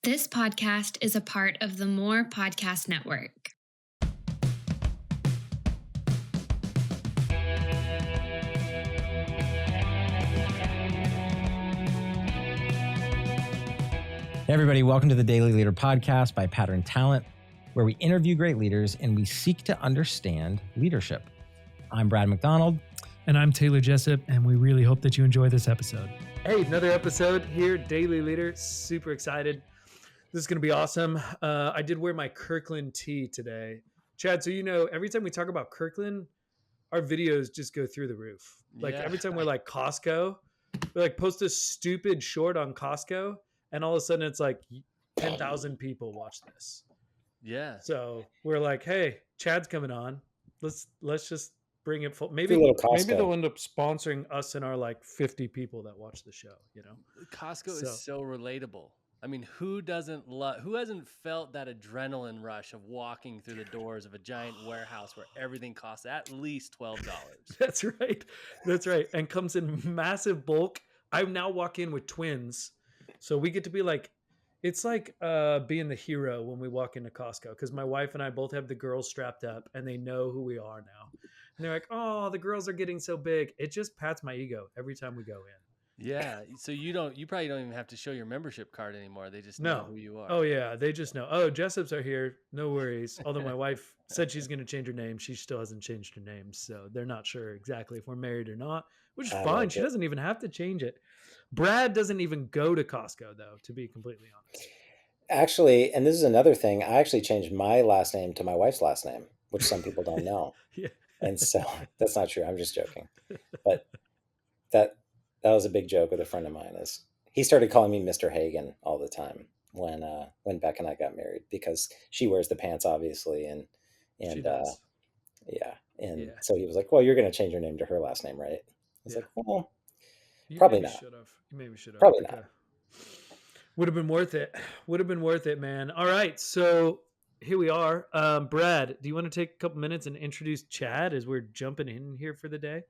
This podcast is a part of the More Podcast Network. Hey everybody, welcome to the Daily Leader Podcast by Pattern Talent, where we interview great leaders and we seek to understand leadership. I'm Brad McDonald. And I'm Taylor Jessup, and we really hope that you enjoy this episode. Hey, another episode here, Daily Leader. Super excited. This is going to be awesome. I did wear my Kirkland tee today. Chad, so you know, every time we talk about Kirkland, our videos just go through the roof. Like every time we're like Costco, we like post a stupid short on Costco, and all of a sudden it's like 10,000 people watch this. Yeah. So we're like, hey, Chad's coming on. Let's just bring it full. Maybe they'll end up sponsoring us and our like 50 people that watch the show, you know? Costco is so relatable. I mean, who hasn't felt that adrenaline rush of walking through the doors of a giant warehouse where everything costs at least $12? That's right. That's right. And comes in massive bulk. I now walk in with twins. So we get to be like, it's like being the hero when we walk into Costco, because my wife and I both have the girls strapped up and they know who we are now. And they're like, oh, the girls are getting so big. It just pats my ego every time we go in. Yeah. So you probably don't even have to show your membership card anymore. They just know who you are. Oh yeah. They just know. Oh, Jessups are here. No worries. Although my wife said she's going to change her name. She still hasn't changed her name. So they're not sure exactly if we're married or not, which is fine. She doesn't even have to change it. Brad doesn't even go to Costco though, to be completely honest. Actually, and this is another thing, I actually changed my last name to my wife's last name, which some people don't know. Yeah. And so that's not true. I'm just joking. But that was a big joke with a friend of mine. Is he started calling me Mr. Hagen all the time when Beck and I got married, because she wears the pants obviously, and She does. So he was like, "Well, you're going to change your name to her last name, right?" I was like, "Well, probably not. You maybe should have. Probably not. Would have been worth it. Would have been worth it, man. All right, so here we are. Brad, do you want to take a couple minutes and introduce Chad as we're jumping in here for the day?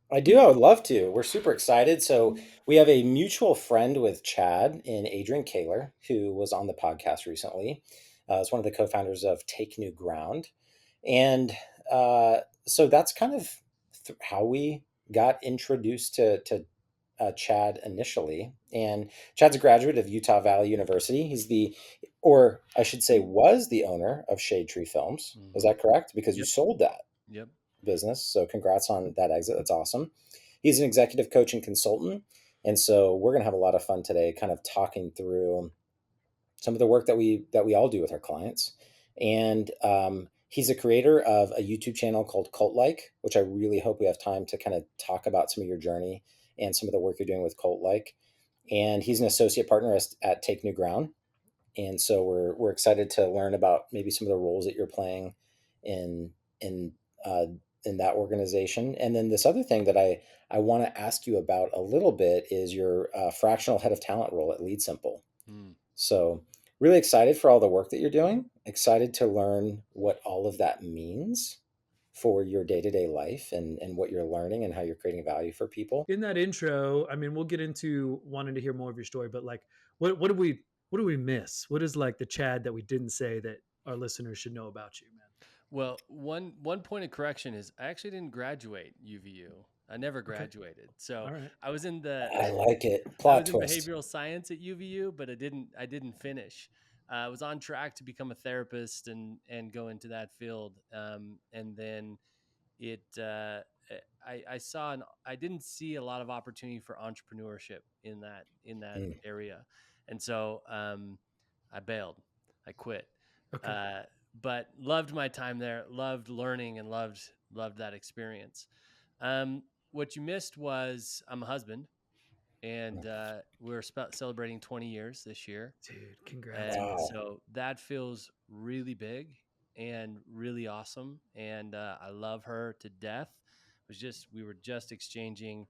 I do. I would love to. We're super excited. So we have a mutual friend with Chad in Adrian Kaler, who was on the podcast recently. Is one of the co-founders of Take New Ground. And so that's kind of how we got introduced to Chad initially. And Chad's a graduate of Utah Valley University. He's or I should say, was the owner of Shade Tree Films. Mm-hmm. Is that correct? Because you sold that. Yep. Business. So congrats on that exit. That's awesome. He's an executive coach and consultant. And so we're going to have a lot of fun today, kind of talking through some of the work that we all do with our clients. And he's a creator of a YouTube channel called Cult Like, which I really hope we have time to kind of talk about some of your journey and some of the work you're doing with Cult Like. And he's an associate partner at Take New Ground. And so we're excited to learn about maybe some of the roles that you're playing in that organization. And then this other thing that I want to ask you about a little bit is your fractional head of talent role at Lead Simple. So really excited for all the work that you're doing, excited to learn what all of that means for your day-to-day life and what you're learning and how you're creating value for people. In that intro, I mean, we'll get into wanting to hear more of your story, but like, what do we miss? What is like the Chad that we didn't say that our listeners should know about you, man? Well, one point of correction is I actually didn't graduate UVU. I never graduated. Okay. So I was in I like it. Plot twist. In behavioral science at UVU, but I didn't finish. I was on track to become a therapist and go into that field. And then I didn't see a lot of opportunity for entrepreneurship in that area. And so I bailed. I quit. Okay. But loved my time there, loved learning, and loved that experience. What you missed was I'm a husband, and we're celebrating 20 years this year. Dude, congrats. And so that feels really big and really awesome. And I love her to death. We were just exchanging.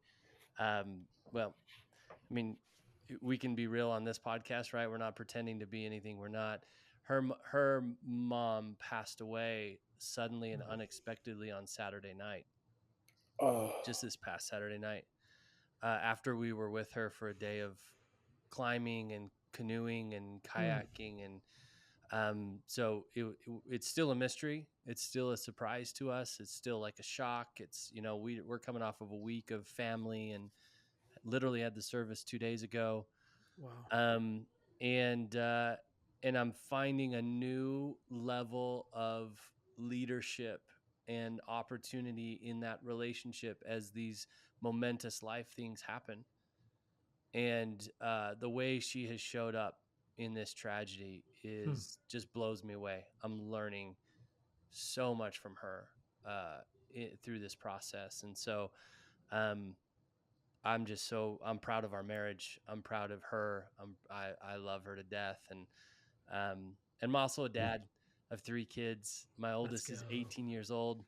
Well, I mean, we can be real on this podcast, right? We're not pretending to be anything we're not. Her mom passed away suddenly and unexpectedly on Saturday night. Just this past Saturday night, after we were with her for a day of climbing and canoeing and Mm. kayaking, and so it's still a mystery. It's still a surprise to us. It's still like a shock. It's, we're coming off of a week of family, and literally had the service 2 days ago. Wow. Um, and I'm finding a new level of leadership and opportunity in that relationship as these momentous life things happen. And the way she has showed up in this tragedy Hmm. is just blows me away. I'm learning so much from her through this process, and so um, I'm proud of our marriage. I'm proud of her. I love her to death, and I'm also a Mm. dad of 3 kids. My Let's oldest go. is 18 years old.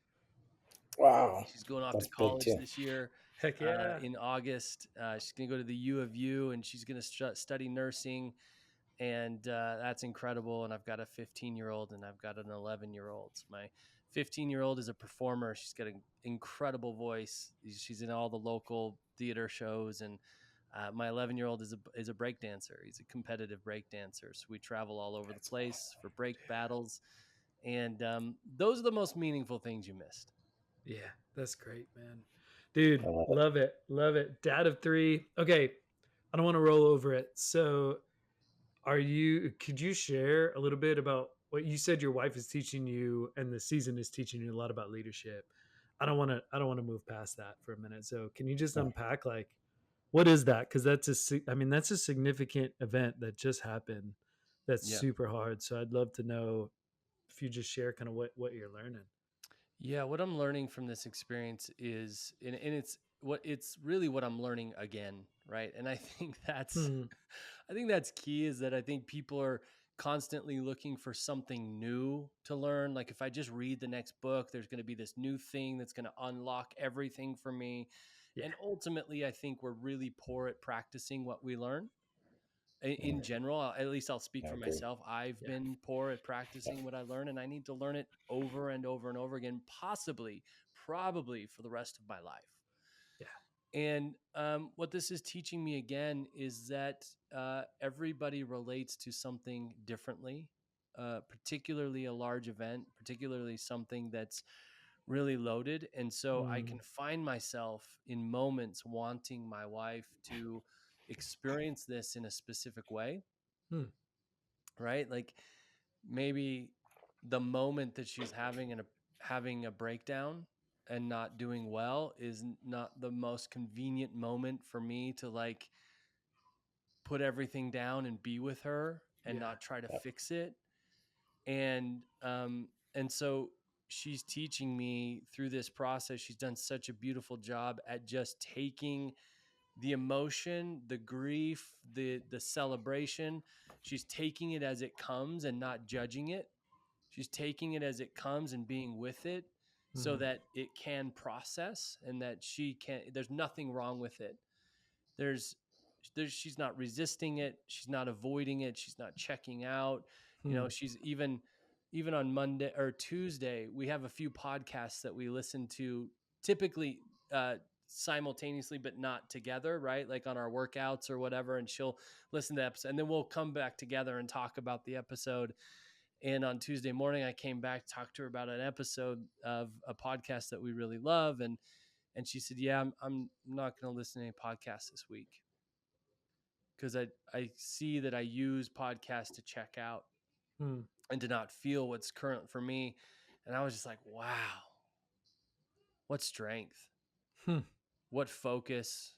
Wow, She's going off to that's big college too. this year Heck yeah. in August. She's going to go to the U of U, and she's going to study nursing, and that's incredible. And I've got a 15-year-old and I've got an 11-year-old. My 15-year-old is a performer. She's got an incredible voice. She's in all the local theater shows, and my 11-year-old is a break dancer. He's a competitive break dancer. So we travel all over the That's wild. place for break battles, and those are the most meaningful things you missed. Yeah, that's great, man. Dude, I love it. love it. Love it. Dad of 3. Okay, I don't want to roll over it. So, could you share a little bit about what you said your wife is teaching you and the season is teaching you a lot about leadership? I don't want to move past that for a minute. So, can you just Yeah. unpack like what is that? Cuz that's a significant event that just happened. That's Yeah. super hard. So, I'd love to know if you just share kind of what you're learning. Yeah, what I'm learning from this experience is, and it's really what I'm learning again, right? And I think that's, Hmm. I think that's key, is that I think people are constantly looking for something new to learn. Like if I just read the next book, there's going to be this new thing that's going to unlock everything for me. Yeah. And ultimately, I think we're really poor at practicing what we learn in Mhm. general. At least I'll speak I for agree. myself. I've Yeah. been poor at Yeah. practicing what I learn, and I need to learn it over and over and over again, possibly, probably for the rest of my life. Yeah. And what this is teaching me again is that everybody relates to something differently, particularly a large event, particularly something that's really loaded. And so I can Mm. find myself in moments wanting my wife to experience this in a specific way, Hmm. right? Like maybe the moment that she's having a breakdown and not doing well is not the most convenient moment for me to like put everything down and be with her and Yeah. not try to Yep. fix it. And so she's teaching me through this process. She's done such a beautiful job at just taking the emotion, the grief, the celebration. She's taking it as it comes and not judging it. She's taking it as it comes and being with it so Mhm. that it can process, and that she can, there's nothing wrong with it. There's she's not resisting it, she's not avoiding it, she's not checking out. Hmm. She's even on Monday or Tuesday, we have a few podcasts that we listen to, typically simultaneously but not together, right? Like on our workouts or whatever, and she'll listen to the episode and then we'll come back together and talk about the episode. And on Tuesday morning, I came back, talked to her about an episode of a podcast that we really love, and she said, "Yeah, I'm not going to listen to any podcasts this week because I see that I use podcasts to check out Hmm. and to not feel what's current for me." And I was just like, "Wow, what strength, Hmm. what focus,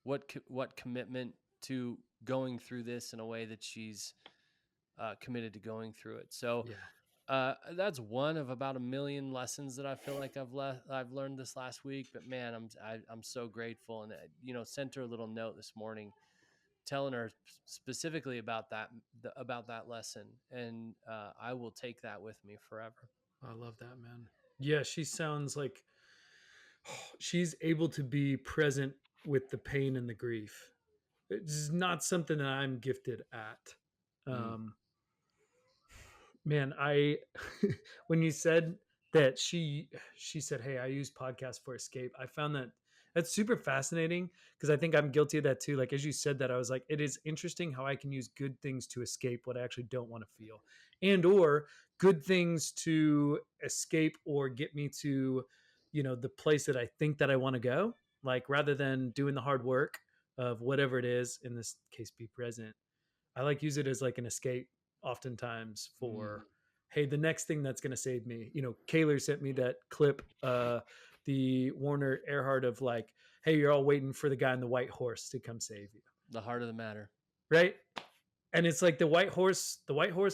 what commitment to going through this in a way that she's committed to going through it." So Yeah. that's one of about a million lessons that I feel like I've learned this last week. But man, I'm so grateful, and sent her a little note this morning, telling her specifically about that lesson, and I will take that with me forever. I love that, man. Yeah, she sounds like she's able to be present with the pain and the grief. It's not something that I'm gifted at. Mm, Um, man, I when you said that she said, "Hey, I use podcasts for escape." I found that That's super fascinating because I think I'm guilty of that too. Like as you said that, I was like, it is interesting how I can use good things to escape what I actually don't want to feel, and or good things to escape or get me to, the place that I think that I want to go. Like rather than doing the hard work of whatever it is, in this case, be present. I like use it as like an escape oftentimes Mm, for, hey, the next thing that's going to save me. Kaylor sent me that clip, the Warner Earhart of like, hey, you're all waiting for the guy on the white horse to come save you, the heart of the matter. right? And it's like the white horse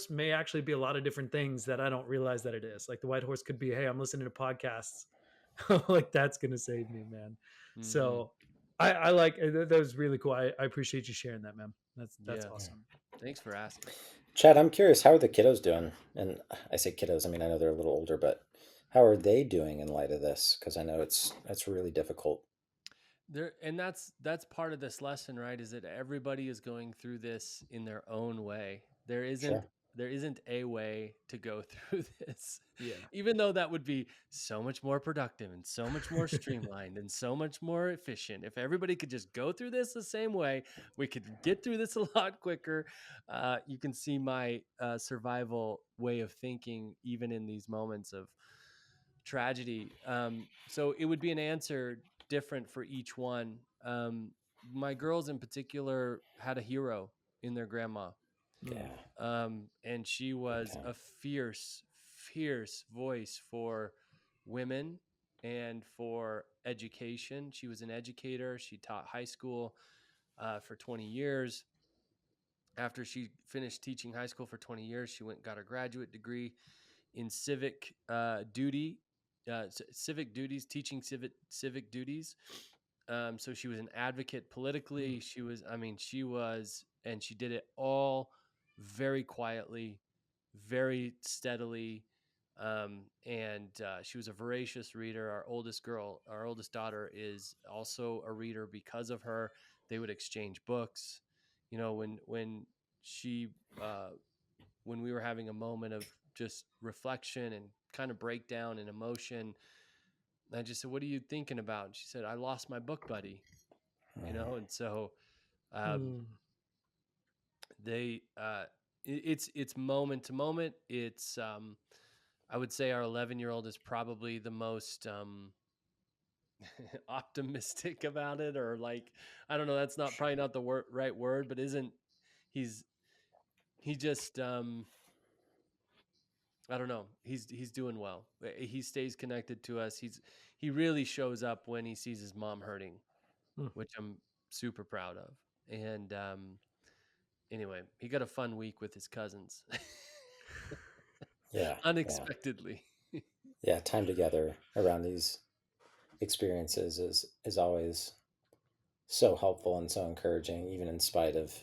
may actually be a lot of different things that I don't realize that it is. Like the white horse could be, hey, I'm listening to podcasts. Like that's gonna save me, man. Hmm. So I like that was really cool. I appreciate you sharing that, man. That's Yeah. Yeah. awesome. Thanks for asking. Chad, I'm curious, how are the kiddos doing? And I say kiddos, I mean, I know they're a little older, but how are they doing in light of this? Because I know it's really difficult. There, and that's part of this lesson, right? Is that everybody is going through this in their own way. Sure. There isn't a way to go through this. Yeah. Even though that would be so much more productive and so much more streamlined and so much more efficient. If everybody could just go through this the same way, we could get through this a lot quicker. You can see my survival way of thinking, even in these moments of tragedy. So it would be an answer different for each one. My girls in particular had a hero in their grandma, Mm. Yeah. and she was Okay. a fierce voice for women and for education. She was an educator. She taught high school for 20 years. After she finished teaching high school for 20 years, she went and got her graduate degree in civic duties, teaching civic duties. So she was an advocate politically. Mm. And she did it all very quietly, very steadily. And she was a voracious reader. Our oldest daughter, is also a reader because of her. They would exchange books. She uh, when we were having a moment of just reflection and kind of breakdown and emotion, I just said, "What are you thinking about?" And she said, "I lost my book buddy." And so um, Mm. they it's moment to moment. It's I would say our 11-year-old is probably the most optimistic about it, or like, I don't know, that's not Sure. probably not the right word, but isn't he's he just I don't know. He's doing well. He stays connected to us. He really shows up when he sees his mom hurting, Mm. which I'm super proud of. And anyway, he got a fun week with his cousins, Yeah. Yeah. unexpectedly. Yeah. Time together around these experiences is always so helpful and so encouraging, even in spite of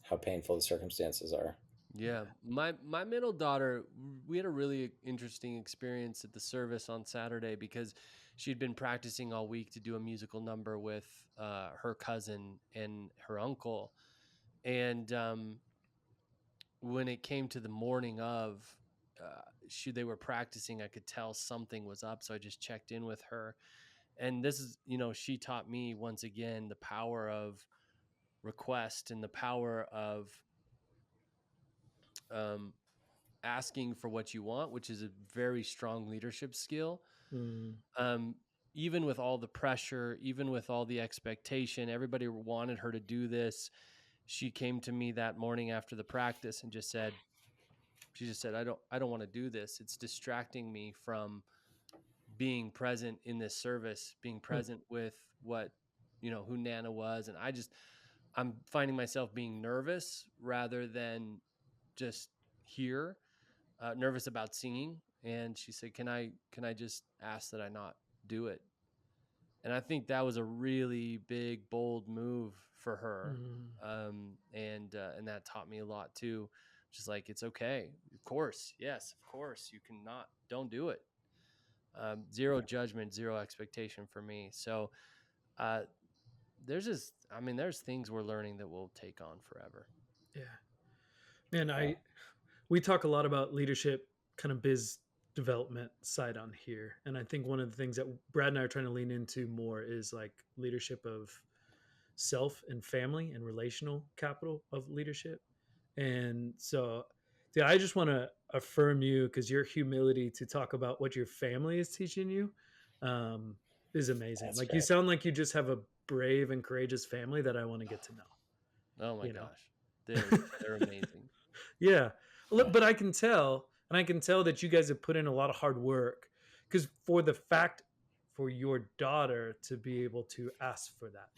how painful the circumstances are. Yeah, my middle daughter, we had a really interesting experience at the service on Saturday because she'd been practicing all week to do a musical number with her cousin and her uncle, and when it came to the morning of, they were practicing, I could tell something was up, so I just checked in with her. And this is, she taught me once again the power of request and the power of um, asking for what you want, which is a very strong leadership skill. Mm. um, Even with all the pressure, even with all the expectation, everybody wanted her to do this. She came to me that morning after the practice and she just said, I don't want to do this. It's distracting me from being present in this service, being Mm. present with what, who Nana was. And I'm finding myself being nervous rather than just here, nervous about singing. And she said, can I just ask that I not do it? And I think that was a really big, bold move for her. Mm. And that taught me a lot too. Just like, it's okay. Of course. Yes, of course. You cannot, don't do it. Zero judgment, zero expectation for me. So uh, there's things we're learning that will take on forever. Yeah. Man, Yeah. we talk a lot about leadership kind of biz development side on here. And I think one of the things that Brad and I are trying to lean into more is like leadership of self and family and relational capital of leadership. And so, yeah, I just want to affirm you because your humility to talk about what your family is teaching you um, is amazing. That's Like you great. sound like you just have a brave and courageous family that I want to get to know, Oh my you know? gosh, they're amazing. Yeah. Yeah. But I can tell, and I can tell that you guys have put in a lot of hard work because for the fact for your daughter to be able to ask for that.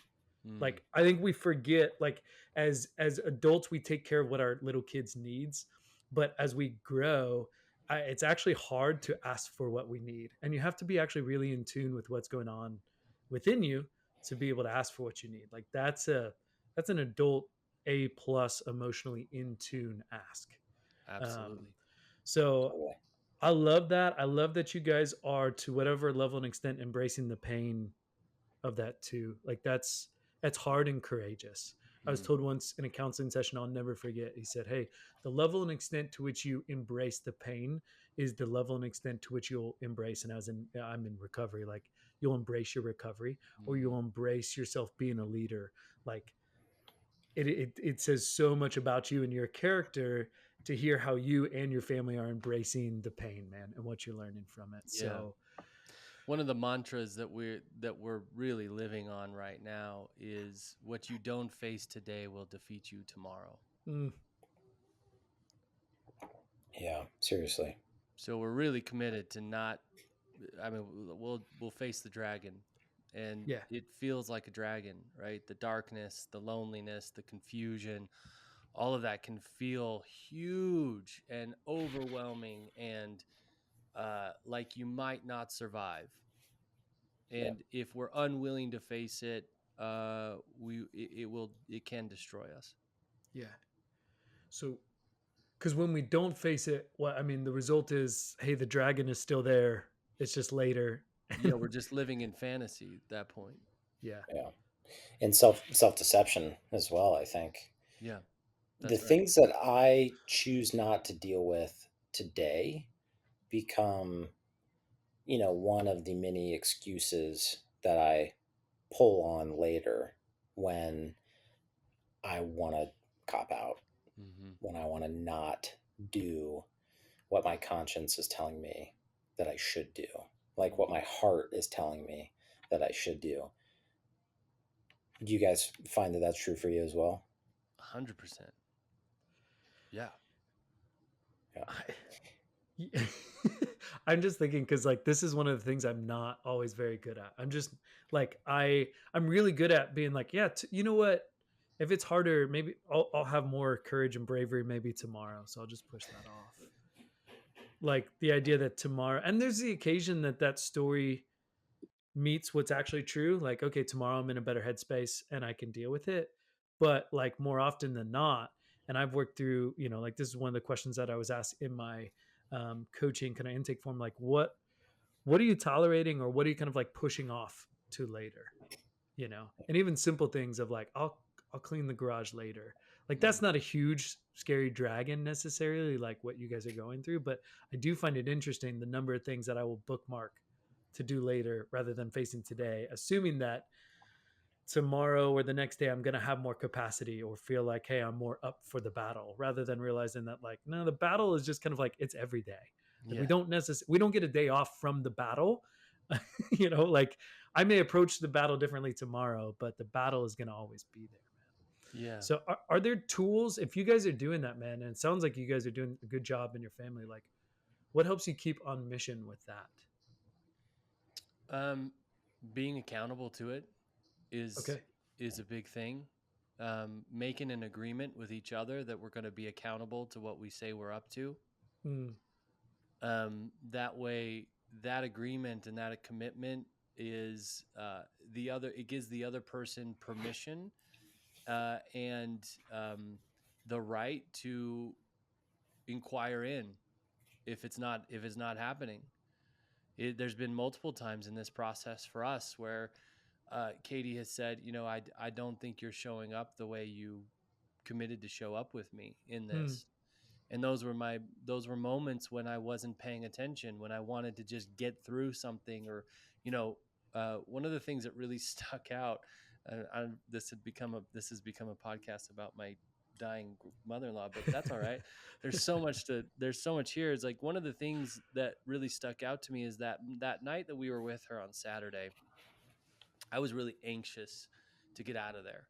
Mm, Like I think we forget, like as adults we take care of what our little kids needs, but as we grow, it's actually hard to ask for what we need, and you have to be actually really in tune with what's going on within you to be able to ask for what you need. Like that's an adult A+ emotionally in tune ask. um, absolutely. so Totally. I love that. I love that you guys are, to whatever level and extent, embracing the pain of that too. Like that's hard and courageous. I was Mm, told once in a counseling session, I'll never forget. He said, "Hey, the level and extent to which you embrace the pain is the level and extent to which you'll embrace." And I'm in recovery. Like you'll embrace your recovery, or mhm. you'll embrace yourself being a leader. Like it says so much about you and your character to hear how you and your family are embracing the pain, man, and what you're learning from it. Yeah. So, One of the mantras that we're really living on right now is what you don't face today will defeat you tomorrow. mm, Yeah. Seriously. So we're really committed to not. I mean, we'll face the dragon, and yeah, it feels like a dragon, right? The darkness, the loneliness, the confusion, all of that can feel huge and overwhelming, and like you might not survive. Yeah. And if we're unwilling to face it, it can destroy us. yeah. So because when we don't face it, what I mean, the result is, hey, the dragon is still there. It's just later. Yeah, we're just living in fantasy at that point. Yeah. Yeah. And self deception as well, I think. Yeah, The that's right. things that I choose not to deal with today become, one of the many excuses that I pull on later when I want to cop out, Hmm. when I want to not do what my conscience is telling me that I should do, like what my heart is telling me that I should do. Do you guys find that that's true for you as well? 100%. Yeah. Yeah. I, I'm just thinking because like this is one of the things I'm not always very good at. I'm just like I'm really good at being like, yeah, you know what? If it's harder, maybe I'll have more courage and bravery maybe tomorrow. So I'll just push that off. Like the idea that tomorrow, and there's the occasion that that story meets what's actually true. Like, okay, tomorrow I'm in a better headspace and I can deal with it. But like more often than not, and I've worked through, like this is one of the questions that I was asked in my coaching kind of intake form. Like, what are you tolerating, or what are you kind of like pushing off to later? And even simple things of like, I'll clean the garage later. Like that's Mm. not a huge scary dragon necessarily, like what you guys are going through, but I do find it interesting the number of things that I will bookmark to do later rather than facing today, assuming that tomorrow or the next day I'm going to have more capacity or feel like, hey, I'm more up for the battle, rather than realizing that like, no, the battle is just kind of like, it's every day. Like Yeah. we don't get a day off from the battle. Like I may approach the battle differently tomorrow, but the battle is going to always be there, man. Yeah. So are there tools, if you guys are doing that, man, and it sounds like you guys are doing a good job in your family, like what helps you keep on mission with that? Um, Being accountable to it is Okay. is a big thing. Making an agreement with each other that we're going to be accountable to what we say we're up to. Mm, That way, that agreement and that commitment is the other. It gives the other person permission and the right to inquire in if it's not happening. There's been multiple times in this process for us where Katie has said, I don't think you're showing up the way you committed to show up with me in mm, this. And those were moments when I wasn't paying attention, when I wanted to just get through something, or, you know, one of the things that really stuck out, this has become a podcast about my dying mother-in-law, but that's all right. There's so much here. It's like, one of the things that really stuck out to me is that night that we were with her on Saturday, I was really anxious to get out of there.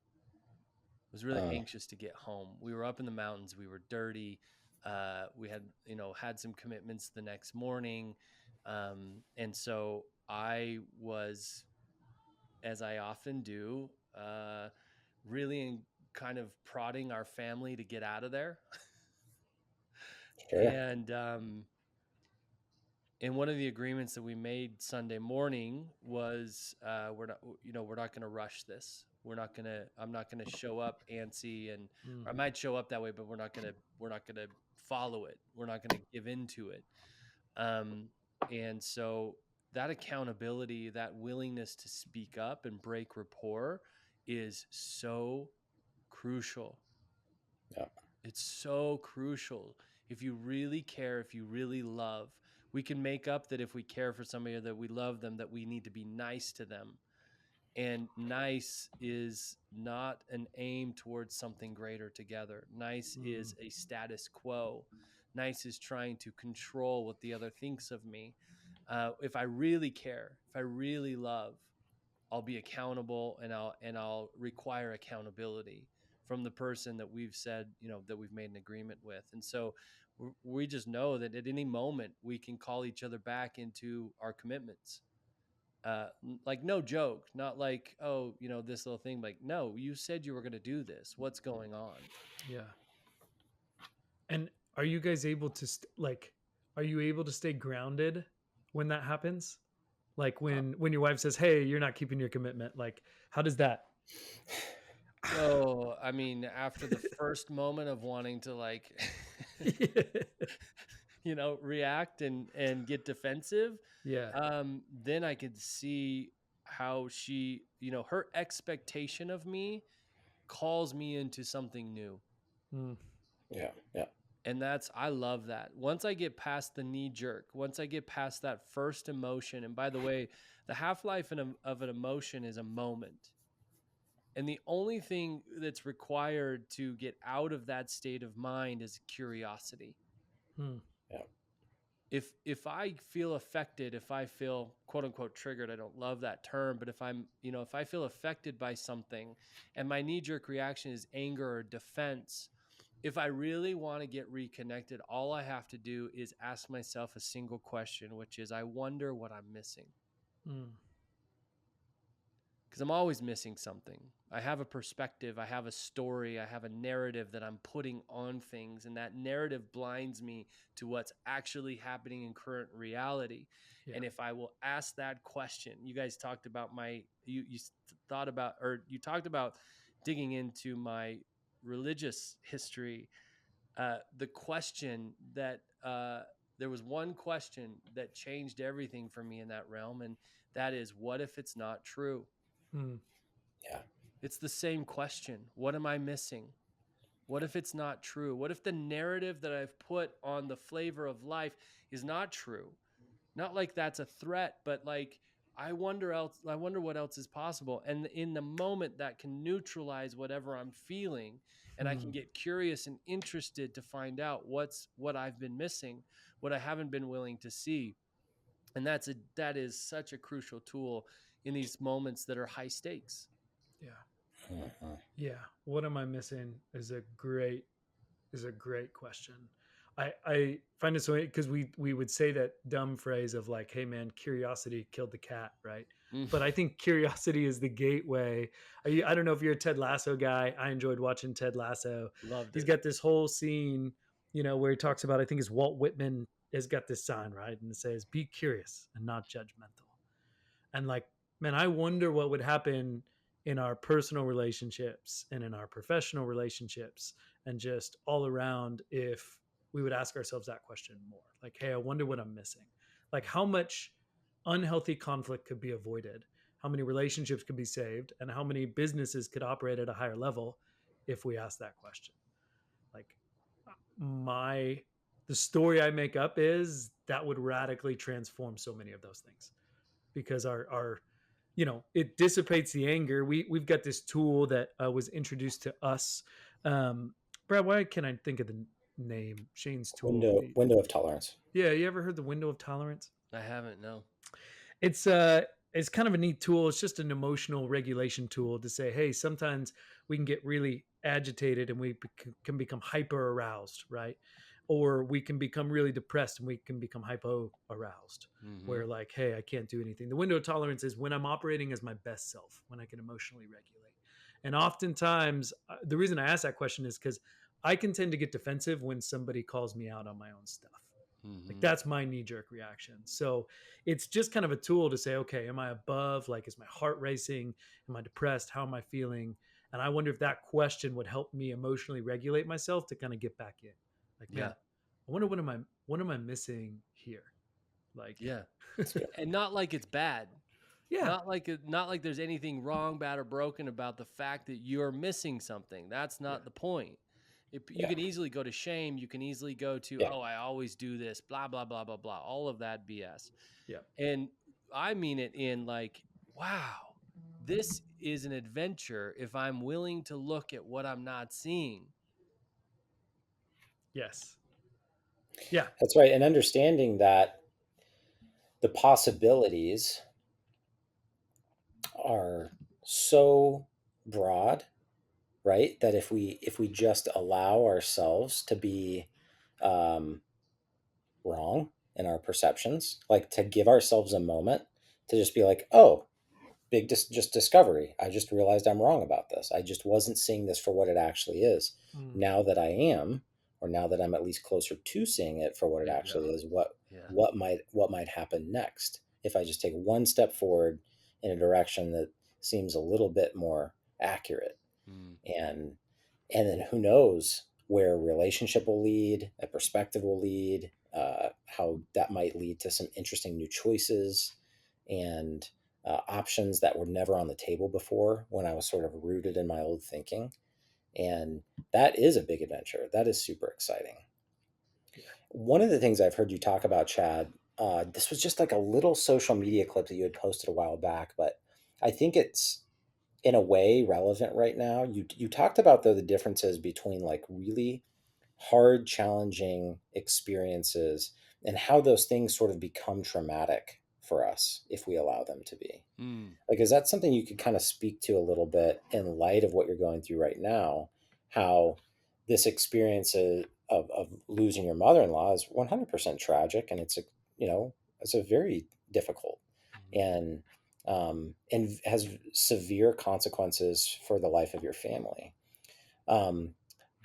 Was really Uh, anxious to get home. We were up in the mountains. We were dirty. We had, had some commitments the next morning. And so I was, as I often do, really kind of prodding our family to get out of there. sure. And, and one of the agreements that we made Sunday morning was, we're not going to rush this. I'm not going to show up antsy, and I might show up that way, but we're not going to follow it. We're not going to give into it. And so that accountability, that willingness to speak up and break rapport is so crucial. Yeah. It's so crucial. If you really care, if you really love, we can make up that if we care for somebody or that we love them, that we need to be nice to them. And nice is not an aim towards something greater together. Nice is a status quo. Nice is trying to control what the other thinks of me. If I really care, if I really love, I'll be accountable, and I'll require accountability from the person that we've said, that we've made an agreement with. And so we just know that at any moment we can call each other back into our commitments. Like, no joke, not like, oh, this little thing, like, no, you said you were going to do this. What's going on? Yeah. And are you guys able to are you able to stay grounded when that happens? Like when your wife says, "Hey, you're not keeping your commitment." Like, how does that? Oh, I mean, after the first moment of wanting to, like, react and get defensive, Yeah. then I could see how she, her expectation of me calls me into something new. Mm. Yeah. Yeah. And I love that. Once I get past the knee jerk, once I get past that first emotion, and by the way, the half-life of an emotion is a moment. And the only thing that's required to get out of that state of mind is curiosity. Mm. Yeah. If I feel affected, if I feel quote unquote triggered, I don't love that term, but if I feel affected by something and my knee jerk reaction is anger or defense, if I really want to get reconnected, all I have to do is ask myself a single question, which is, I wonder what I'm missing. Mm. Because I'm always missing something. I have a perspective, I have a story, I have a narrative that I'm putting on things, and that narrative blinds me to what's actually happening in current reality. Yeah. And if I will ask that question, you guys talked about you thought about, or you talked about digging into my religious history. The question that there was one question that changed everything for me in that realm, and that is, what if it's not true? Mm. Yeah. It's the same question. What am I missing? What if it's not true? What if the narrative that I've put on the flavor of life is not true? Not like that's a threat, but like, I wonder what else is possible. And in the moment, that can neutralize whatever I'm feeling, and I can get curious and interested to find out what I've been missing, what I haven't been willing to see. And that is such a crucial tool in these moments that are high stakes. Yeah. Mhm. Yeah. What am I missing is a great question. I find it so, because we would say that dumb phrase of like, "Hey man, curiosity killed the cat," right? Mm. But I think curiosity is the gateway. I don't know if you're a Ted Lasso guy. I enjoyed watching Ted Lasso. Loved He's it. got this whole scene, where he talks about, I think it's Walt Whitman has got this sign, right? And it says, "Be curious and not judgmental." And like, man, I wonder what would happen in our personal relationships and in our professional relationships and just all around if we would ask ourselves that question more. Like, hey, I wonder what I'm missing. Like, how much unhealthy conflict could be avoided, how many relationships could be saved, and how many businesses could operate at a higher level if we ask that question. Like, the story I make up is that would radically transform so many of those things, because our it dissipates the anger. We've got this tool that was introduced to us. um Brad, why can't I think of the name? Shane's tool. Window of tolerance. Yeah, you ever heard the window of tolerance? I haven't. No. it's it's kind of a neat tool. It's just an emotional regulation tool to say, hey, sometimes we can get really agitated and can become hyper aroused, right? Or we can become really depressed and we can become hypo aroused, Mm-hmm. where like, hey, I can't do anything. The window of tolerance is when I'm operating as my best self, when I can emotionally regulate. And oftentimes, the reason I ask that question is because I can tend to get defensive when somebody calls me out on my own stuff. Like, Mm-hmm. that's my knee jerk reaction. So it's just kind of a tool to say, okay, am I above? Like, is my heart racing? Am I depressed? How am I feeling? And I wonder if that question would help me emotionally regulate myself to kind of get back in. Like, man, Yeah. I wonder what am I missing here? Like, Yeah. That's good. And not like it's bad. yeah, Not like there's anything wrong, bad, or broken about the fact that you're missing something. That's yeah, not the point. You Yeah. can easily go to shame. You can easily go to, Yeah. oh, I always do this, blah, blah, blah, blah, blah. All of that BS. yeah, And I mean it in like, wow, this is an adventure if I'm willing to look at what I'm not seeing. yes, yeah, That's right. And understanding that the possibilities are so broad, right? That if we just allow ourselves to be um, wrong in our perceptions, like to give ourselves a moment to just be like, oh, just discovery. I just realized I'm wrong about this. I just wasn't seeing this for what it actually is. mm, Now that I am, or now that I'm at least closer to seeing it for what it There you actually go. is, what Yeah. what might happen next if I just take one step forward in a direction that seems a little bit more accurate. Mm. and and then who knows where a relationship will lead, a perspective will lead, how that might lead to some interesting new choices and options that were never on the table before when I was sort of rooted in my old thinking. And that is a big adventure. That is super exciting. yeah, One of the things I've heard you talk about, Chad, this was just like a little social media clip that you had posted a while back, but I think it's in a way relevant right now. You talked about the differences between like really hard, challenging experiences and how those things sort of become traumatic for us if we allow them to be. Mm. Like, is that something you could kind of speak to a little bit in light of what you're going through right now? How this experience of losing your mother-in-law is 100% tragic, and it's a very difficult Mm. and has severe consequences for the life of your family. Um,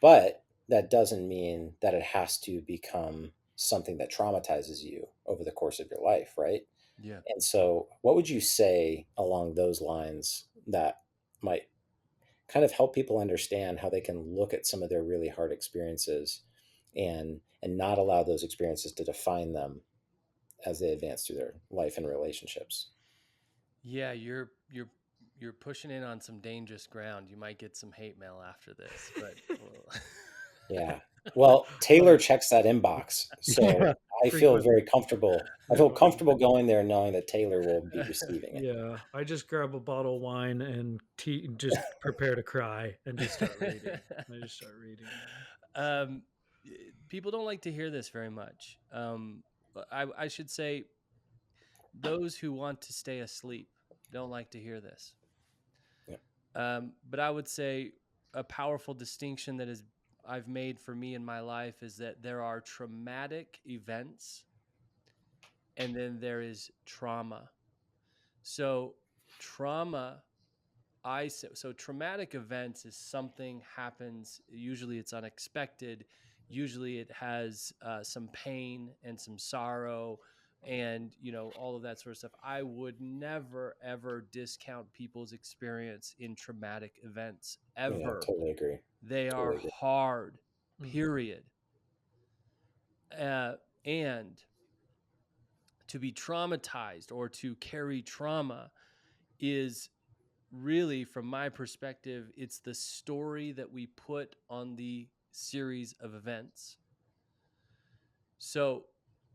but that doesn't mean that it has to become something that traumatizes you over the course of your life, right? Yeah. And so, what would you say along those lines that might kind of help people understand how they can look at some of their really hard experiences and not allow those experiences to define them as they advance through their life and relationships? Yeah, you're pushing in on some dangerous ground. You might get some hate mail after this, but well, Yeah. Well, love Taylor it. checks that inbox, so Yeah, I feel frequently. very comfortable. I feel Frequently. comfortable going there knowing that Taylor will be receiving Yeah, I just grab a bottle of wine and tea, and just prepare to cry and just start reading. I just start reading, man. So, um, people don't like to hear this very much. But I should say those who want to stay asleep don't like to hear this. it. But I would say a powerful distinction that is I've made for me in my life is that there are traumatic events and then there is trauma. So trauma, so traumatic events is something happens. Usually it's unexpected. Usually it has some pain and some sorrow, and all of that sort of stuff. I would never ever discount people's experience in traumatic events Yeah, ever. totally agree. They are Totally agree. hard. mm, Period. And to be traumatized or to carry trauma is really, from my perspective, it's the story that we put on the series of events. So,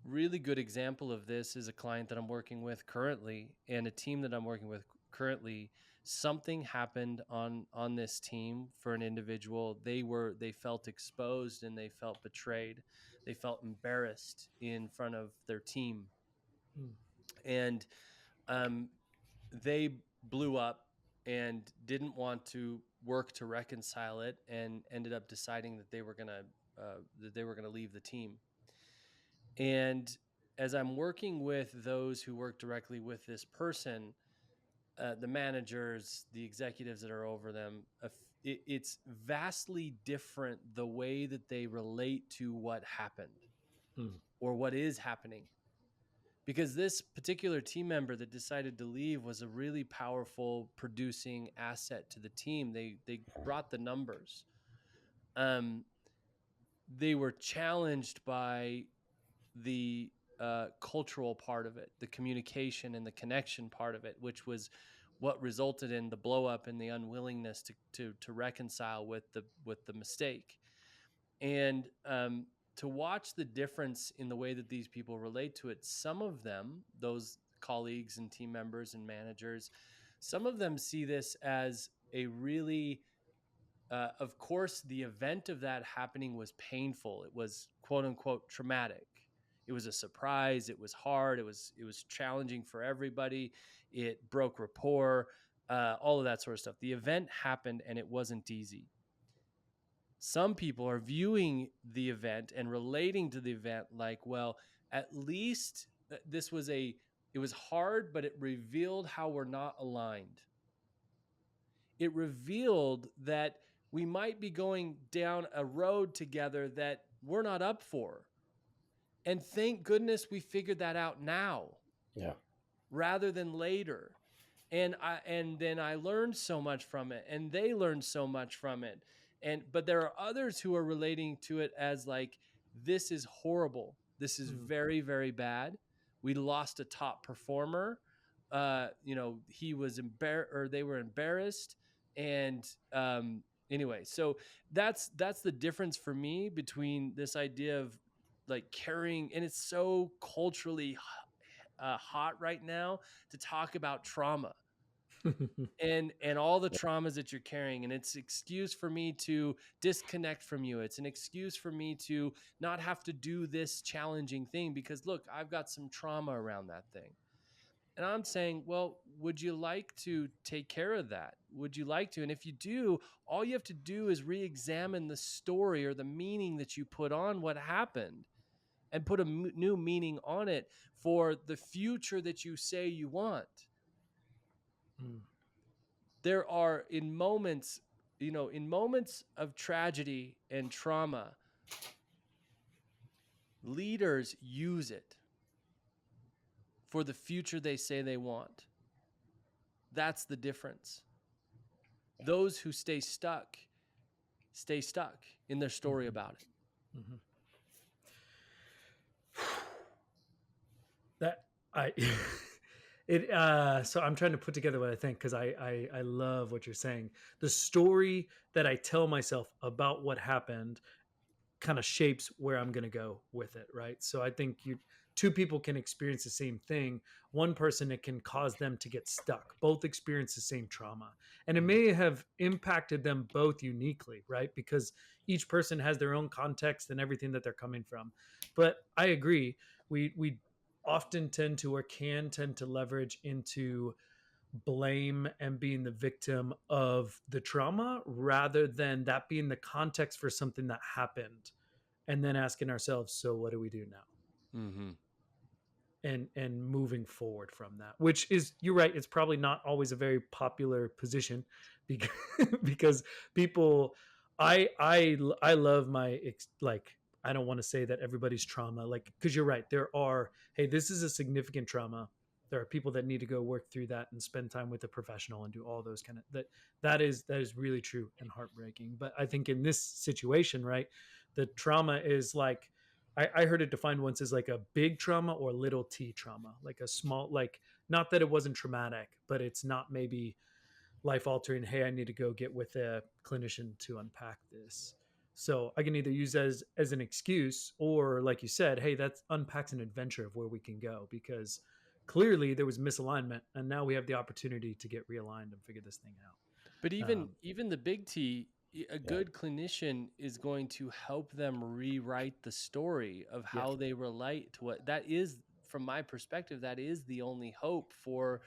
really good example of this is a client that I'm working with currently and a team that I'm working with currently. Something happened on this team for an individual. They felt exposed and they felt betrayed. They felt embarrassed in front of their team. Mm. And um, they blew up and didn't want to work to reconcile it and ended up deciding that they were gonna leave the team. And as I'm working with those who work directly with this person, the managers, the executives that are over them, it's vastly different the way that they relate to what happened Mm. or what is happening. Because this particular team member that decided to leave was a really powerful producing asset to the team. They brought the numbers. Um, they were challenged by the cultural part of it, the communication and the connection part of it, which was what resulted in the blow up and the unwillingness to reconcile with the mistake. And to watch the difference in the way that these people relate to it, some of them, those colleagues and team members and managers, some of them see this as a really of course, the event of that happening was painful. It was quote unquote traumatic. It was a surprise. It was hard. It was challenging for everybody. It broke rapport, all of that sort of stuff. The event happened and it wasn't easy. Some people are viewing the event and relating to the event like, well, at least this was it was hard, but it revealed how we're not aligned. It revealed that we might be going down a road together that we're not up for. And thank goodness we figured that out now Yeah. rather than later. And then I learned so much from it and they learned so much from it. But there are others who are relating to it as like, this is horrible. This is Mm. very, very bad. We lost a top performer. He was embarrassed or they were embarrassed. And anyway, so that's the difference for me between this idea of like carrying, and it's so culturally hot right now to talk about trauma and all the traumas that you're carrying, and it's an excuse for me to disconnect from you. It's an excuse for me to not have to do this challenging thing because look, I've got some trauma around that thing. And I'm saying, well, would you like to take care of that? Would you like to? And if you do, all you have to do is re-examine the story or the meaning that you put on what happened and put a new meaning on it for the future that you say you want. Mm. There are in moments of tragedy and trauma, leaders use it for the future they say they want. That's the difference. Those who stay stuck in their story Mhm. about it. Mhm. That I it so I'm trying to put together what I think because I love what you're saying. The story that I tell myself about what happened kind of shapes where I'm going to go with it, right? So I think you two people can experience the same thing. One person, it can cause them to get stuck. Both experience the same trauma, and it may have impacted them both uniquely, right? Because each person has their own context and everything that they're coming from. But I agree, we often tend to or can tend to leverage into blame and being the victim of the trauma rather than that being the context for something that happened, and then asking ourselves, so what do we do now, Mm-hmm. and moving forward from that, which is, you're right, it's probably not always a very popular position because because people, I love like, I don't want to say that everybody's trauma, like, because you're right, there are, hey, this is a significant trauma, there are people that need to go work through that and spend time with a professional and do all those kind of that is really true and heartbreaking. But I think in this situation, right, the trauma is like, I heard it defined once as like a big trauma or little t trauma, like a small, like, not that it wasn't traumatic, but it's not maybe life altering. Hey, I need to go get with a clinician to unpack this. So I can either use as an excuse, or like you said, hey, that unpacks an adventure of where we can go, because clearly there was misalignment, and now we have the opportunity to get realigned and figure this thing But out. even the big T, a Yeah. good clinician is going to help them rewrite the story of Yeah. how they relate to what that is. From my perspective, that is the only hope for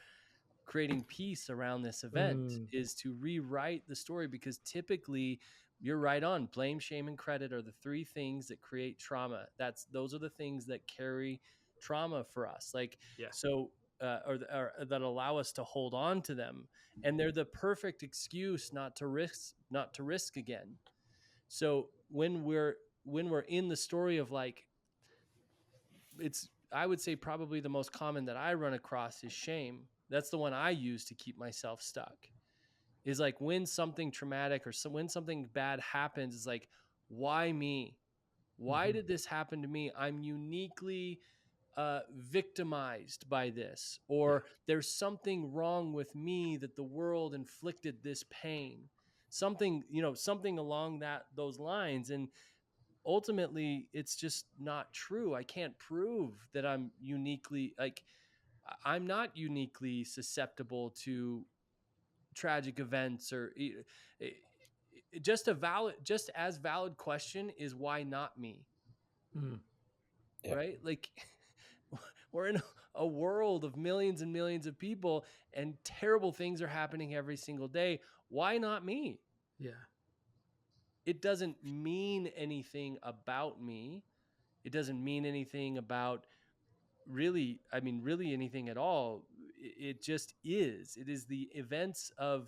creating peace around this event, Mm, is to rewrite the story, because typically you're right on. Blame, shame, and credit are the three things that create trauma. Those are the things that carry trauma for us. Like, yeah. so or that allow us to hold on to them, and they're the perfect excuse not to risk again. So when we're in the story of, like, it's I would say probably the most common that I run across is shame. That's the one I use to keep myself stuck. Is like when something traumatic or when something bad happens, is like, why me? Why Hmm. did this happen to me? I'm uniquely victimized by this, Yeah. or there's something wrong with me that the world inflicted this pain. Something along those lines. And ultimately it's just not true. I can't prove that I'm not uniquely susceptible to tragic events, or just as valid question is, why not me? Mm, Yeah. Right? Like, we're in a world of millions and millions of people, and terrible things are happening every single day. Why not me? yeah. It doesn't mean anything about me. It doesn't mean anything about, really anything at all. It just is. It is the events of,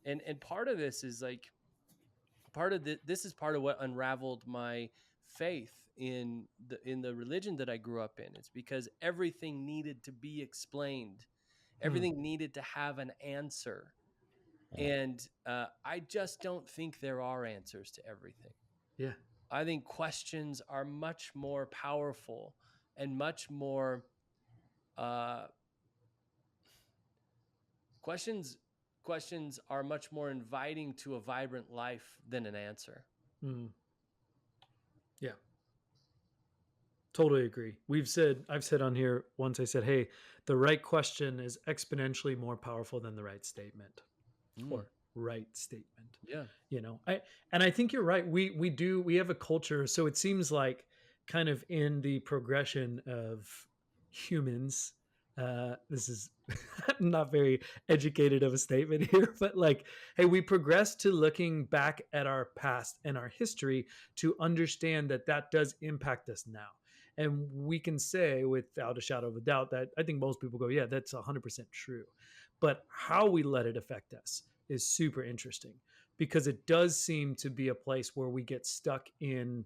and part of this is like, this is part of what unraveled my faith in the religion that I grew up in. It's because everything needed to be explained. Mm, Everything needed to have an answer. Yeah. And I just don't think there are answers to everything. yeah. I think questions are much more powerful, and much more uh, questions questions are much more inviting to a vibrant life than an answer. Mm, yeah. Totally agree. I've said on here once, I said, hey, the right question is exponentially more powerful than the right statement, Mm, or right statement. yeah. I think you're right. We have a culture. So it seems like, kind of in the progression of humans, this is not very educated of a statement here, but like, hey, we progress to looking back at our past and our history to understand that that does impact us now. And we can say without a shadow of a doubt that I think most people go, yeah, that's 100% true. But how we let it affect us is super interesting, because it does seem to be a place where we get stuck in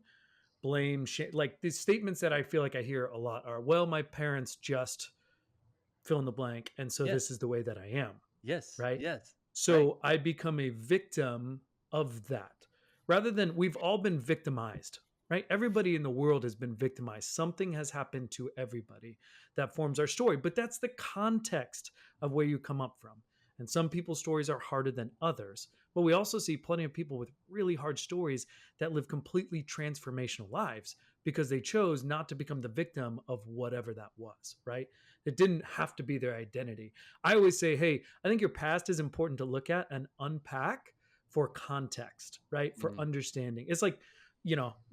blame, shame. Like these statements that I feel like I hear a lot are, well, my parents just fill in the blank, and so this Yes. is the way that I am, Yes. right? Yes. Right. So I become a victim of that, rather than, we've all been victimized, right? Everybody in the world has been victimized. Something has happened to everybody that forms our story, but that's the context of where you come up from. And some people's stories are harder than others, but we also see plenty of people with really hard stories that live completely transformational lives because they chose not to become the victim of whatever that was, right? It didn't have to be their identity. I always say, hey, I think your past is important to look at and unpack for context, right? For Mm, understanding. It's like,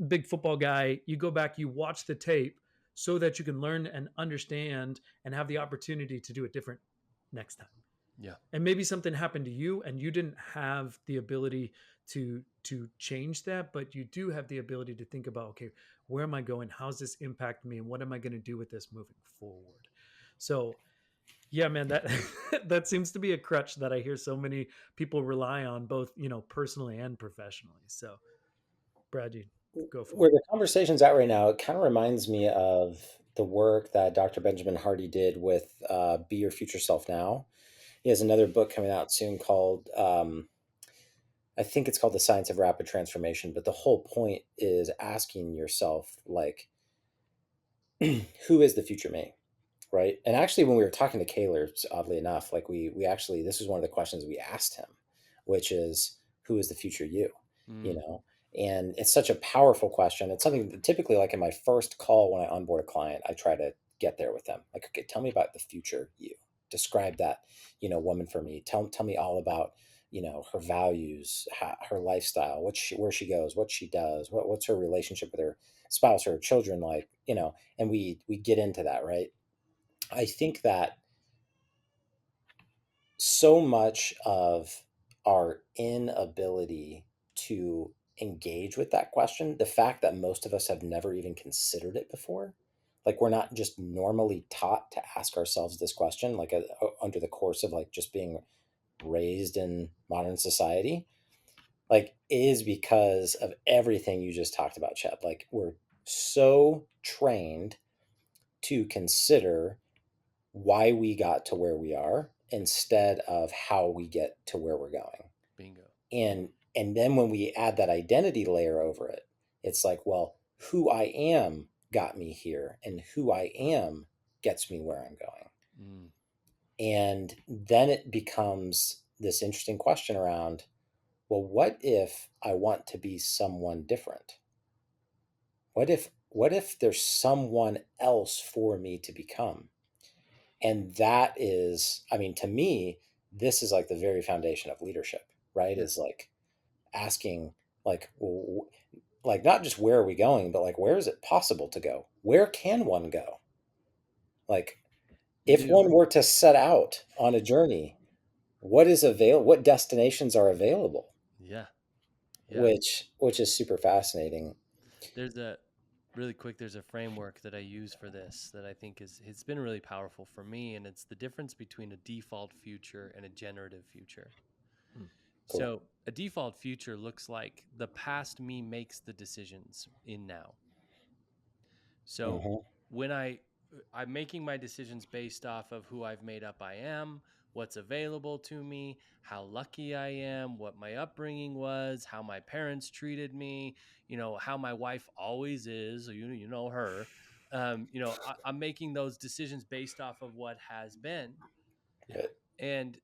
big football guy, you go back, you watch the tape so that you can learn and understand and have the opportunity to do it different next time. yeah. And maybe something happened to you and you didn't have the ability to change that, but you do have the ability to think about, okay, where am I going? How's this impact me? And what am I going to do with this moving forward? So yeah, man, that that seems to be a crutch that I hear so many people rely on, both, personally and professionally. So, Brad, you go for Where it. the conversation's at right now, it kind of reminds me of the work that Dr. Benjamin Hardy did with Be Your Future Self Now. He has another book coming out soon called, I think it's called The Science of Rapid Transformation. But the whole point is asking yourself, like, who is the future me? Right. And actually, when we were talking to Kaler, oddly enough, like we actually, this was one of the questions we asked him, which is, who is the future you? You Mm, know? And it's such a powerful question. It's something that typically, like in my first call when I onboard a client, I try to get there with them. Like, okay, tell me about the future you. Describe that, woman for me. Tell me all about, her values, her lifestyle, where she goes, what she does, what's her relationship with her spouse or her children like, and we get into that, right? I think that so much of our inability to engage with that question, the fact that most of us have never even considered it before, like we're not just normally taught to ask ourselves this question, like under the course of like just being raised in modern society, like is because of everything you just talked about, Chad. Like we're so trained to consider why we got to where we are instead of how we get to where we're going. Bingo. And then when we add that identity layer over it, it's like, well, who I am got me here and who I am gets me where I'm going. Mm, And then it becomes this interesting question around, well, what if I want to be someone different? What if there's someone else for me to become? And that is, I mean, to me, this is like the very foundation of leadership, right? yeah. Is like asking, like, well, like not just where are we going, but like where is it possible to go? Where can one go? Like, if Dude. one were to set out on a journey, what destinations are available? Yeah. Yeah. Which is super fascinating. There's a really quick, there's a framework that I use for this that I think it's been really powerful for me, and it's the difference between a default future and a generative future. Cool. So a default future looks like the past me makes the decisions in now. So Hmm. when I'm making my decisions based off of who I've made up I am, what's available to me, how lucky I am, what my upbringing was, how my parents treated me, how my wife always is, you know her. I'm making those decisions based off of what has been. Right. And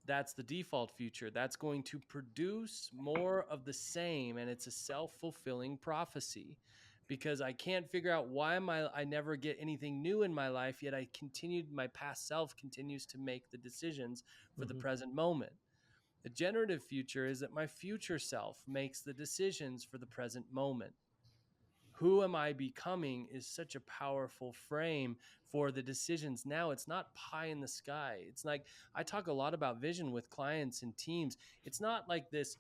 that's the default future. That's going to produce more of the same, and it's a self-fulfilling prophecy because I can't figure out why I never get anything new in my life, yet my past self continues to make the decisions for the Mm-hmm. present moment. The generative future is that my future self makes the decisions for the present moment. Who am I becoming is such a powerful frame for the decisions. Now it's not pie in the sky. It's like I talk a lot about vision with clients and teams. It's not like this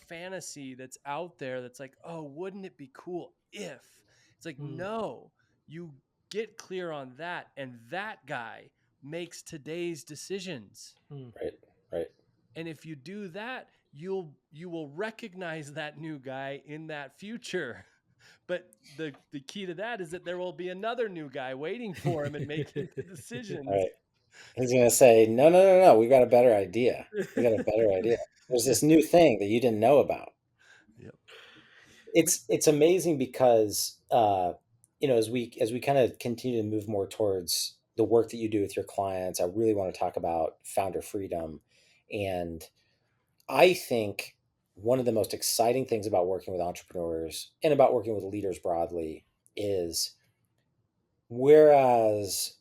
fantasy that's out there that's like, oh, wouldn't it be cool if? It's like, Mm, no, you get clear on that, and that guy makes today's decisions. mm, Right. Right. And if you do that, you will recognize that new guy in that future. But the key to that is that there will be another new guy waiting for him and making the decisions. Right. He's gonna say, no, no, no, no. We got a better idea. We got a better idea. There's this new thing that you didn't know about. Yep. It's amazing because as we kind of continue to move more towards the work that you do with your clients, I really want to talk about founder freedom. And I think one of the most exciting things about working with entrepreneurs and about working with leaders broadly is, whereas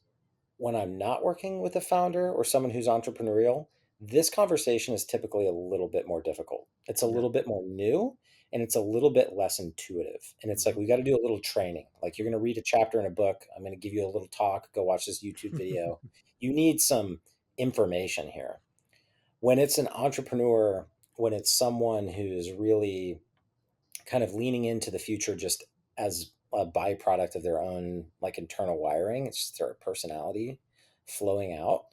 when I'm not working with a founder or someone who's entrepreneurial, this conversation is typically a little bit more difficult. It's a Yeah. little bit more new and it's a little bit less intuitive. And it's like, Hmm. we got to do a little training. Like, you're going to read a chapter in a book. I'm going to give you a little talk. Go watch this YouTube video. You need some information here. When it's an entrepreneur, when it's someone who's really kind of leaning into the future just as a byproduct of their own like internal wiring, it's just their personality flowing out.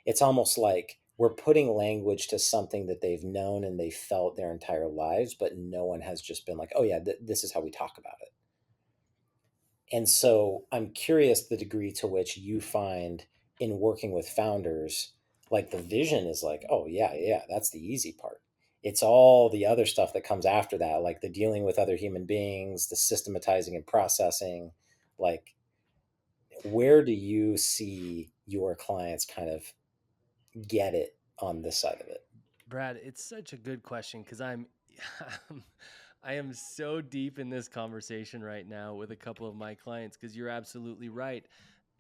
It's almost like we're putting language to something that they've known and they felt their entire lives, but no one has just been like, oh yeah, this is how we talk about it. And so I'm curious the degree to which you find in working with founders, like the vision is like, oh, yeah, yeah, that's the easy part. It's all the other stuff that comes after that, like the dealing with other human beings, the systematizing and processing. Like, where do you see your clients kind of get it on this side of it? Brad, it's such a good question because I'm I am so deep in this conversation right now with a couple of my clients because you're absolutely right.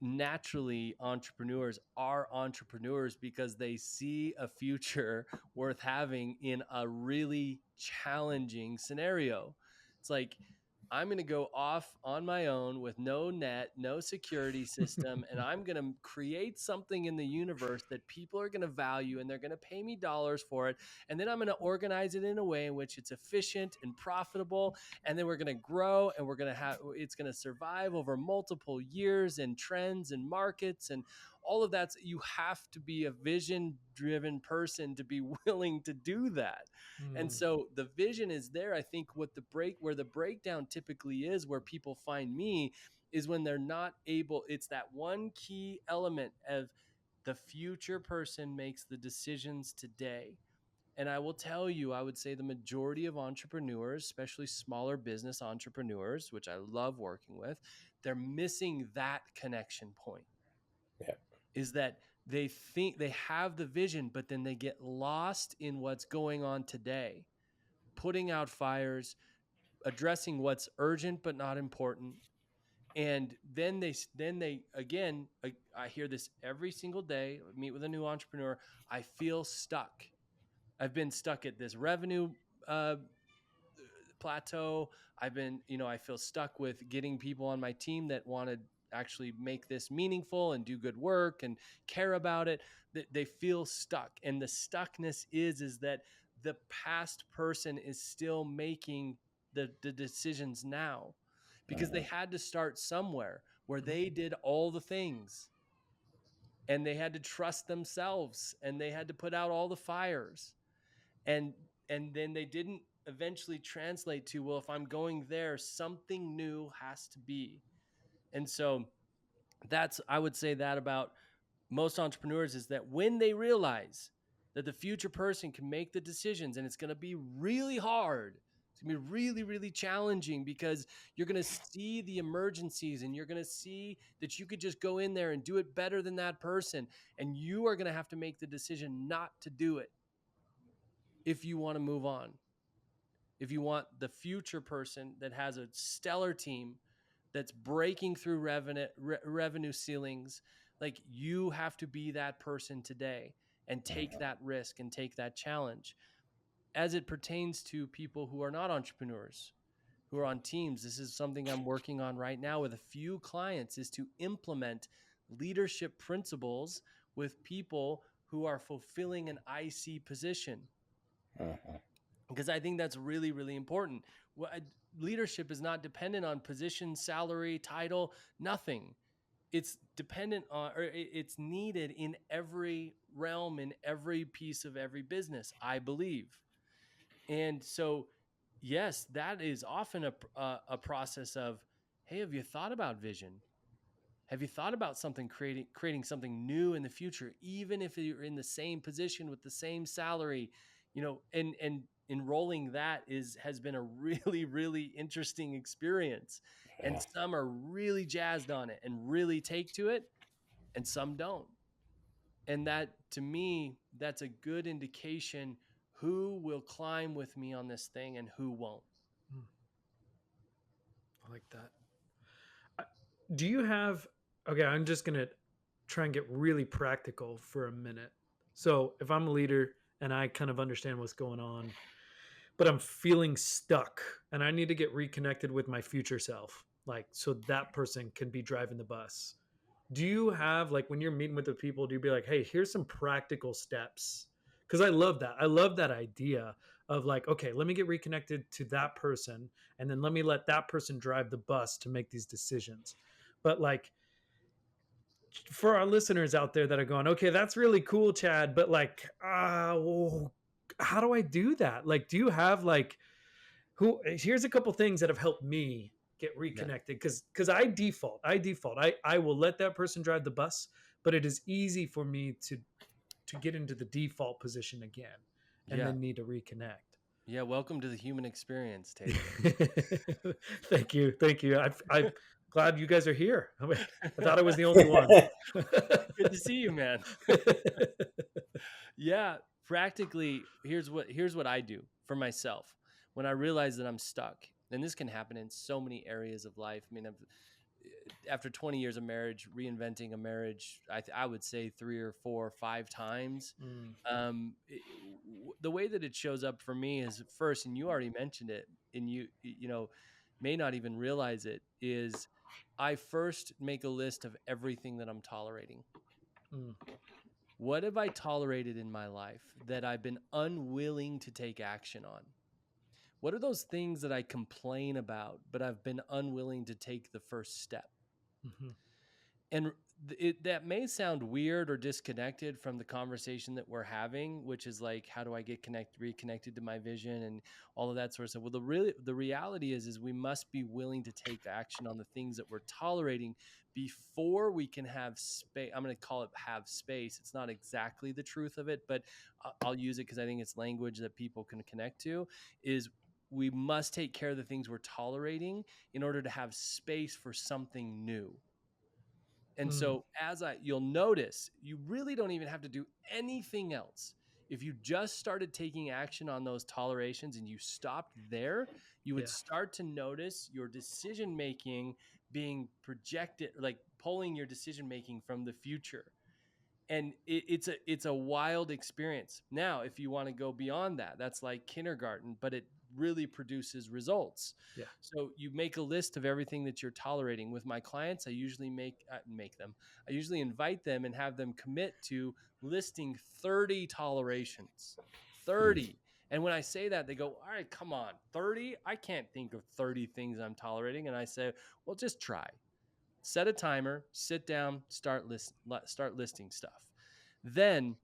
Naturally, entrepreneurs are entrepreneurs because they see a future worth having in a really challenging scenario. It's like, I'm going to go off on my own with no net, no security system, and I'm going to create something in the universe that people are going to value and they're going to pay me dollars for it. And then I'm going to organize it in a way in which it's efficient and profitable. And then we're going to grow and it's going to survive over multiple years and trends and markets and all of that. You have to be a vision driven person to be willing to do that. And so the vision is there. I think where the breakdown typically is, where people find me, is when they're not able. It's that one key element of the future person makes the decisions today. And I will tell you, I would say the majority of entrepreneurs, especially smaller business entrepreneurs, which I love working with, they're missing that connection point. Yeah. Is that they think they have the vision, but then they get lost in what's going on today, putting out fires, addressing what's urgent but not important. And then they again, I hear this every single day. I meet with a new entrepreneur. I feel stuck. I've been stuck at this revenue uh, plateau. I feel stuck with getting people on my team that want to actually make this meaningful and do good work and care about it. They feel stuck. And the stuckness is that the past person is still making the decisions now because they had to start somewhere where they did all the things and they had to trust themselves and they had to put out all the fires and then they didn't eventually translate to, well, if I'm going there, something new has to be. And so I would say that about most entrepreneurs, is that when they realize that the future person can make the decisions, and it's going to be really hard, it's going to be really, really challenging, because you're going to see the emergencies and you're going to see that you could just go in there and do it better than that person. And you are going to have to make the decision not to do it if you want to move on. If you want the future person that has a stellar team that's breaking through revenue ceilings, like, you have to be that person today and take that risk and take that challenge. As it pertains to people who are not entrepreneurs, who are on teams, this is something I'm working on right now with a few clients, is to implement leadership principles with people who are fulfilling an IC position. Because I think that's really, really important. Leadership is not dependent on position, salary, title, nothing. It's dependent on, or it's needed in every realm, in every piece of every business, I believe. And so, yes, that is often a process of, hey, have you thought about vision? Have you thought about creating something new in the future, even if you're in the same position with the same salary, and enrolling that has been a really, really interesting experience. And some are really jazzed on it and really take to it, and some don't. And that, to me, that's a good indication who will climb with me on this thing and who won't. I like that. Do you have, okay, I'm just going to try and get really practical for a minute. So if I'm a leader and I kind of understand what's going on, but I'm feeling stuck and I need to get reconnected with my future self, like, so that person can be driving the bus. Do you have, like, when you're meeting with the people, do you be like, hey, here's some practical steps? Because I love that. I love that idea of, like, okay, let me get reconnected to that person, and then let me let that person drive the bus to make these decisions. But, like, for our listeners out there that are going, okay, that's really cool, Chad, but, like, well, how do I do that? Like, do you have, like, here's a couple things that have helped me get reconnected, because I will let that person drive the bus, but it is easy for me to get into the default position again and then need to reconnect. Yeah, welcome to the human experience, Taylor. Thank you. I'm glad you guys are here. I thought I was the only one. Good to see you, man. Yeah, practically, here's what I do for myself. when I realize that I'm stuck, and this can happen in so many areas of life. I mean, after 20 years of marriage, reinventing a marriage, I would say 3 or 4 or 5 times. Mm. The way that it shows up for me is first, and you already mentioned it, and you know, may not even realize it, is I first make a list of everything that I'm tolerating. Mm. What have I tolerated in my life that I've been unwilling to take action on? What are those things that I complain about, but I've been unwilling to take the first step? Mm-hmm. And that may sound weird or disconnected from the conversation that we're having, which is like, how do I get reconnected to my vision and all of that sort of stuff? Well, the reality is we must be willing to take action on the things that we're tolerating before we can have space. I'm going to call it have space. It's not exactly the truth of it, but I'll use it because I think it's language that people can connect to. Is we must take care of the things we're tolerating in order to have space for something new. And Mm. so you'll notice, you really don't even have to do anything else. If you just started taking action on those tolerations and you stopped there, you would Yeah. start to notice your decision making being projected, like pulling your decision making from the future. And it's a wild experience. Now, if you want to go beyond that, that's like kindergarten, but it really produces results. Yeah. So you make a list of everything that you're tolerating. With my clients, I usually make them. I usually invite them and have them commit to listing 30 tolerations. 30. And when I say that, they go, "All right, come on, 30? I can't think of 30 things I'm tolerating." And I say, "Well, just try. Set a timer, sit down, start listing stuff. Then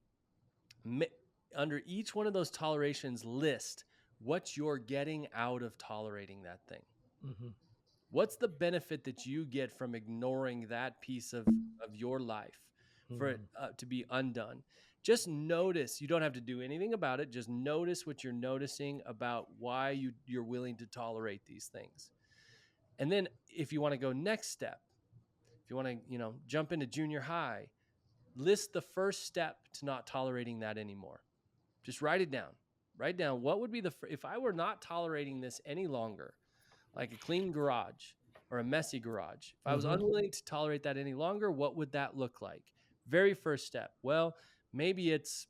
under each one of those tolerations, list what you're getting out of tolerating that thing. Mm-hmm. What's the benefit that you get from ignoring that piece of your life for it Mm. to be undone? Just notice. You don't have to do anything about it. Just notice what you're noticing about why you're willing to tolerate these things. And then if you want to go next step, if you want to, jump into junior high, list the first step to not tolerating that anymore. Just write it down. Write down what would be if I were not tolerating this any longer, like a clean garage or a messy garage. If I was Mm-hmm. unwilling to tolerate that any longer, what would that look like? Very first step. Well, maybe it's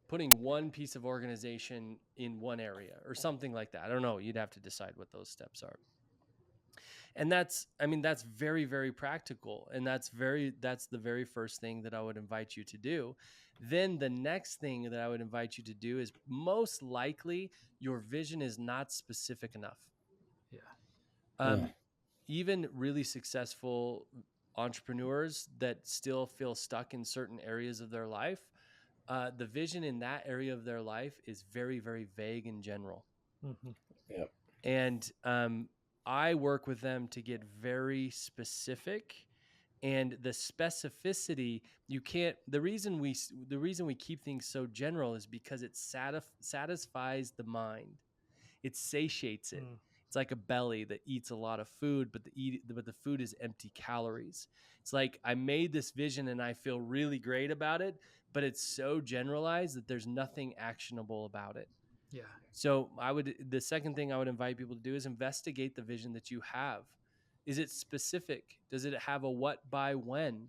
putting one piece of organization in one area or something like that. I don't know. You'd have to decide what those steps are. And that's very, very practical. And that's the very first thing that I would invite you to do. Then the next thing that I would invite you to do is, most likely your vision is not specific enough. Yeah. Um, Even really successful entrepreneurs that still feel stuck in certain areas of their life, the vision in that area of their life is very, very vague in general. Mm-hmm. Yeah. And I work with them to get very specific. And the specificity, you can't. The reason we keep things so general is because it satisfies the mind. It satiates it. Mm. It's like a belly that eats a lot of food, but the food is empty calories. It's like, I made this vision and I feel really great about it, but it's so generalized that there's nothing actionable about it. Yeah. So the second thing I would invite people to do is investigate the vision that you have. Is it specific? Does it have a what, by, when?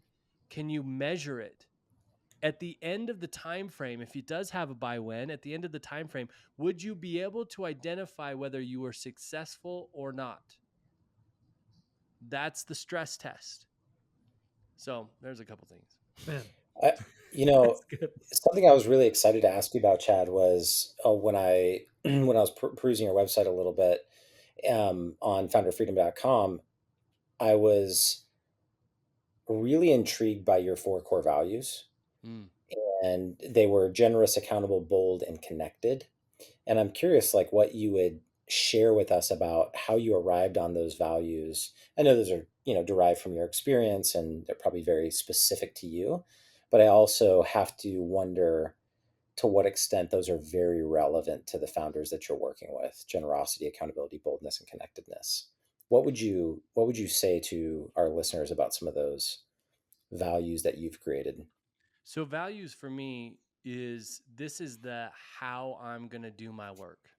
Can you measure it? At the end of the time frame, if it does have a by when, at the end of the time frame, would you be able to identify whether you were successful or not? That's the stress test. So there's a couple things. Man, I, you know, that's good. something I was really excited to ask you about, Chad, was when I when I was perusing your website a little bit on founderfreedom.com, I was really intrigued by your four core values, Mm. and they were generous, accountable, bold, and connected. And I'm curious, like, what you would share with us about how you arrived on those values. I know those are, derived from your experience and they're probably very specific to you, but I also have to wonder to what extent those are very relevant to the founders that you're working with: generosity, accountability, boldness, and connectedness. What would you say to our listeners about some of those values that you've created? So values for me is, this is the how I'm going to do my work.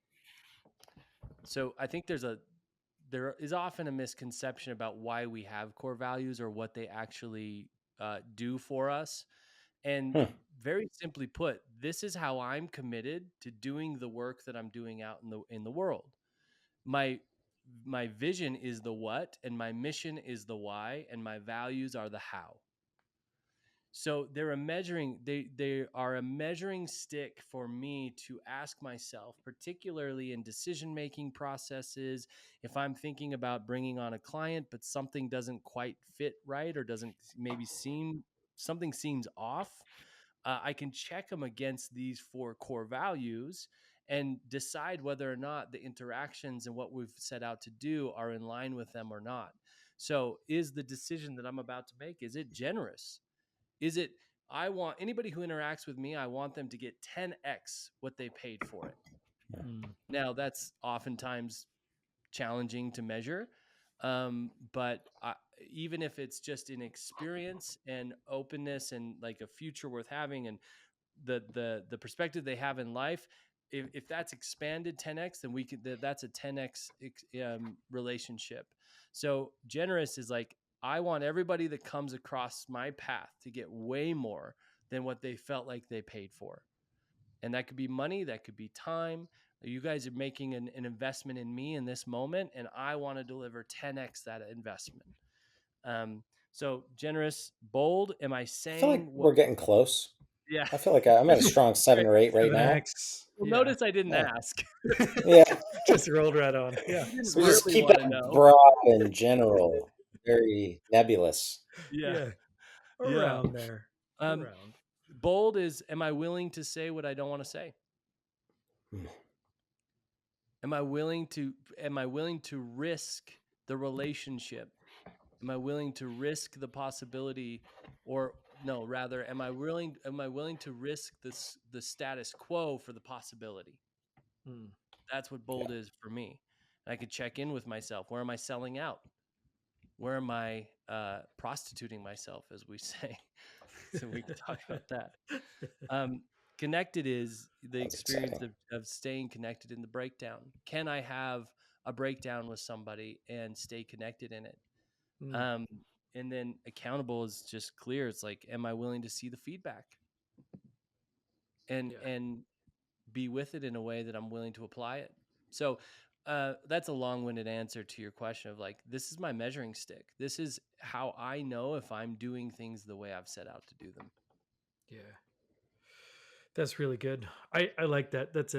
So I think there is often a misconception about why we have core values or what they actually do for us. And Hmm. very simply put, this is how I'm committed to doing the work that I'm doing out in the world. My my vision is the what, and my mission is the why, and my values are the how. So they are a measuring stick for me to ask myself, particularly in decision making processes. If I'm thinking about bringing on a client but something doesn't quite fit right, or doesn't maybe seem something seems off, I can check them against these four core values and decide whether or not the interactions and what we've set out to do are in line with them or not. So is the decision that I'm about to make, is it generous? Is it, I want anybody who interacts with me, I want them to get 10x what they paid for it. Mm. Now, that's oftentimes challenging to measure. But even if it's just in experience and openness and like a future worth having, and the perspective they have in life, if that's expanded 10x, then that's a 10x relationship. So generous is like, I want everybody that comes across my path to get way more than what they felt like they paid for. And that could be money, that could be time. You guys are making an investment in me in this moment, and I want to deliver 10x that investment. So generous, bold. Am I I feel like saying what? we're getting close. Yeah. I feel like I'm at a strong 7 or 8 right now. 7X. Well, Yeah. notice I didn't Yeah. ask. Yeah. Just rolled right on. Yeah. You didn't We Smart. just really keep want to that know. broad and general, very nebulous. Yeah. Yeah. Yeah. Around there. Um, Around. bold is, am I willing to say what I don't want to say? Hmm. Am I willing to risk the relationship? Am I willing to risk the possibility, or no, rather, am I willing to risk the status quo for the possibility? Mm. That's what Yeah. bold is for me. And I could check in with myself. Where am I selling out? Where am I prostituting myself, as we say? So we can talk about that. Um, Connected is the That's experience exciting. of staying connected in the breakdown. Can I have a breakdown with somebody and stay connected in it? Mm. Um, and then accountable is just clear. It's like, am I willing to see the feedback and Yeah. be with it in a way that I'm willing to apply it? So that's a long-winded answer to your question of like, this is my measuring stick. This is how I know if I'm doing things the way I've set out to do them. Yeah. That's really good. I like that. It's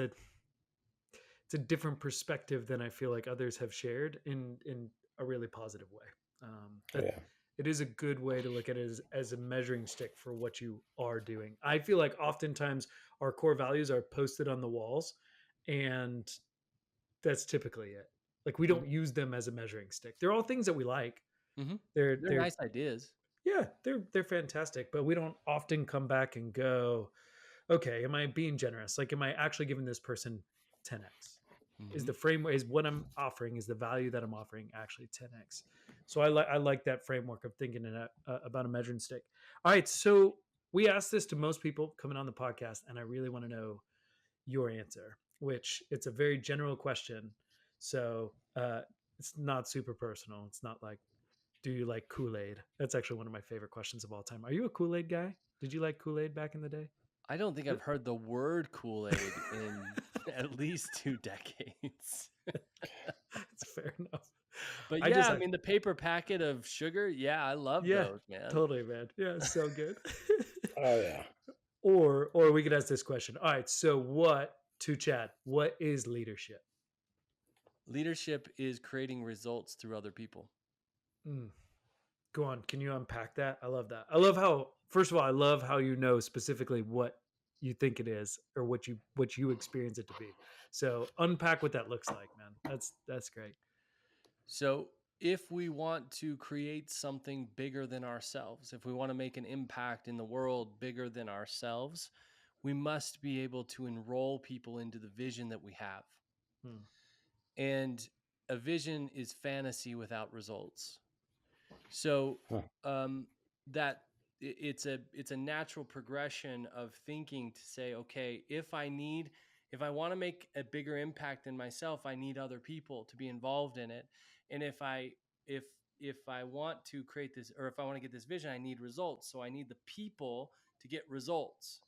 a different perspective than I feel like others have shared in a really positive way. Oh, That yeah. it is a good way to look at it as a measuring stick for what you are doing. I feel like oftentimes our core values are posted on the walls, and that's typically it. Like we don't use them as a measuring stick. They're all things that we like. Mm-hmm. They're They're they're nice ideas. yeah, they're fantastic, but we don't often come back and go, okay, am I being generous? Like, am I actually giving this person 10x? Is Mm-hmm. the framework, is what I'm offering, is the value that I'm offering actually 10x? So I like that framework of thinking about a measuring stick. All right, so we asked this to most people coming on the podcast, and I really want to know your answer. Which it's a very general question, so it's not super personal. It's not like, do you like Kool-Aid? That's actually one of my favorite questions of all time. Are you a Kool-Aid guy? Did you like Kool-Aid back in the day? I don't think I've heard the word Kool-Aid in at least 2 decades. That's fair enough. But I yeah, just I like, mean, the paper packet of sugar, yeah, I love yeah, those, man. totally, man. Yeah, so good. Oh, yeah. Or we could ask this question. All right, so what to Chad? What is leadership? Leadership is creating results through other people. Mm, go on. Can you unpack that? I love that. I love how. First of all, I love how you know specifically what you think it is or what you experience it to be. So unpack what that looks like, man. That's great. So, if we want to create something bigger than ourselves, if we want to make an impact in the world bigger than ourselves, we must be able to enroll people into the vision that we have. Hmm. And a vision is fantasy without results. So Huh. um, that it's a natural progression of thinking to say, okay, if I need If I want to make a bigger impact than myself, I need other people to be involved in it. And if I want to create this, or if I want to get this vision, I need results. So I need the people to get results.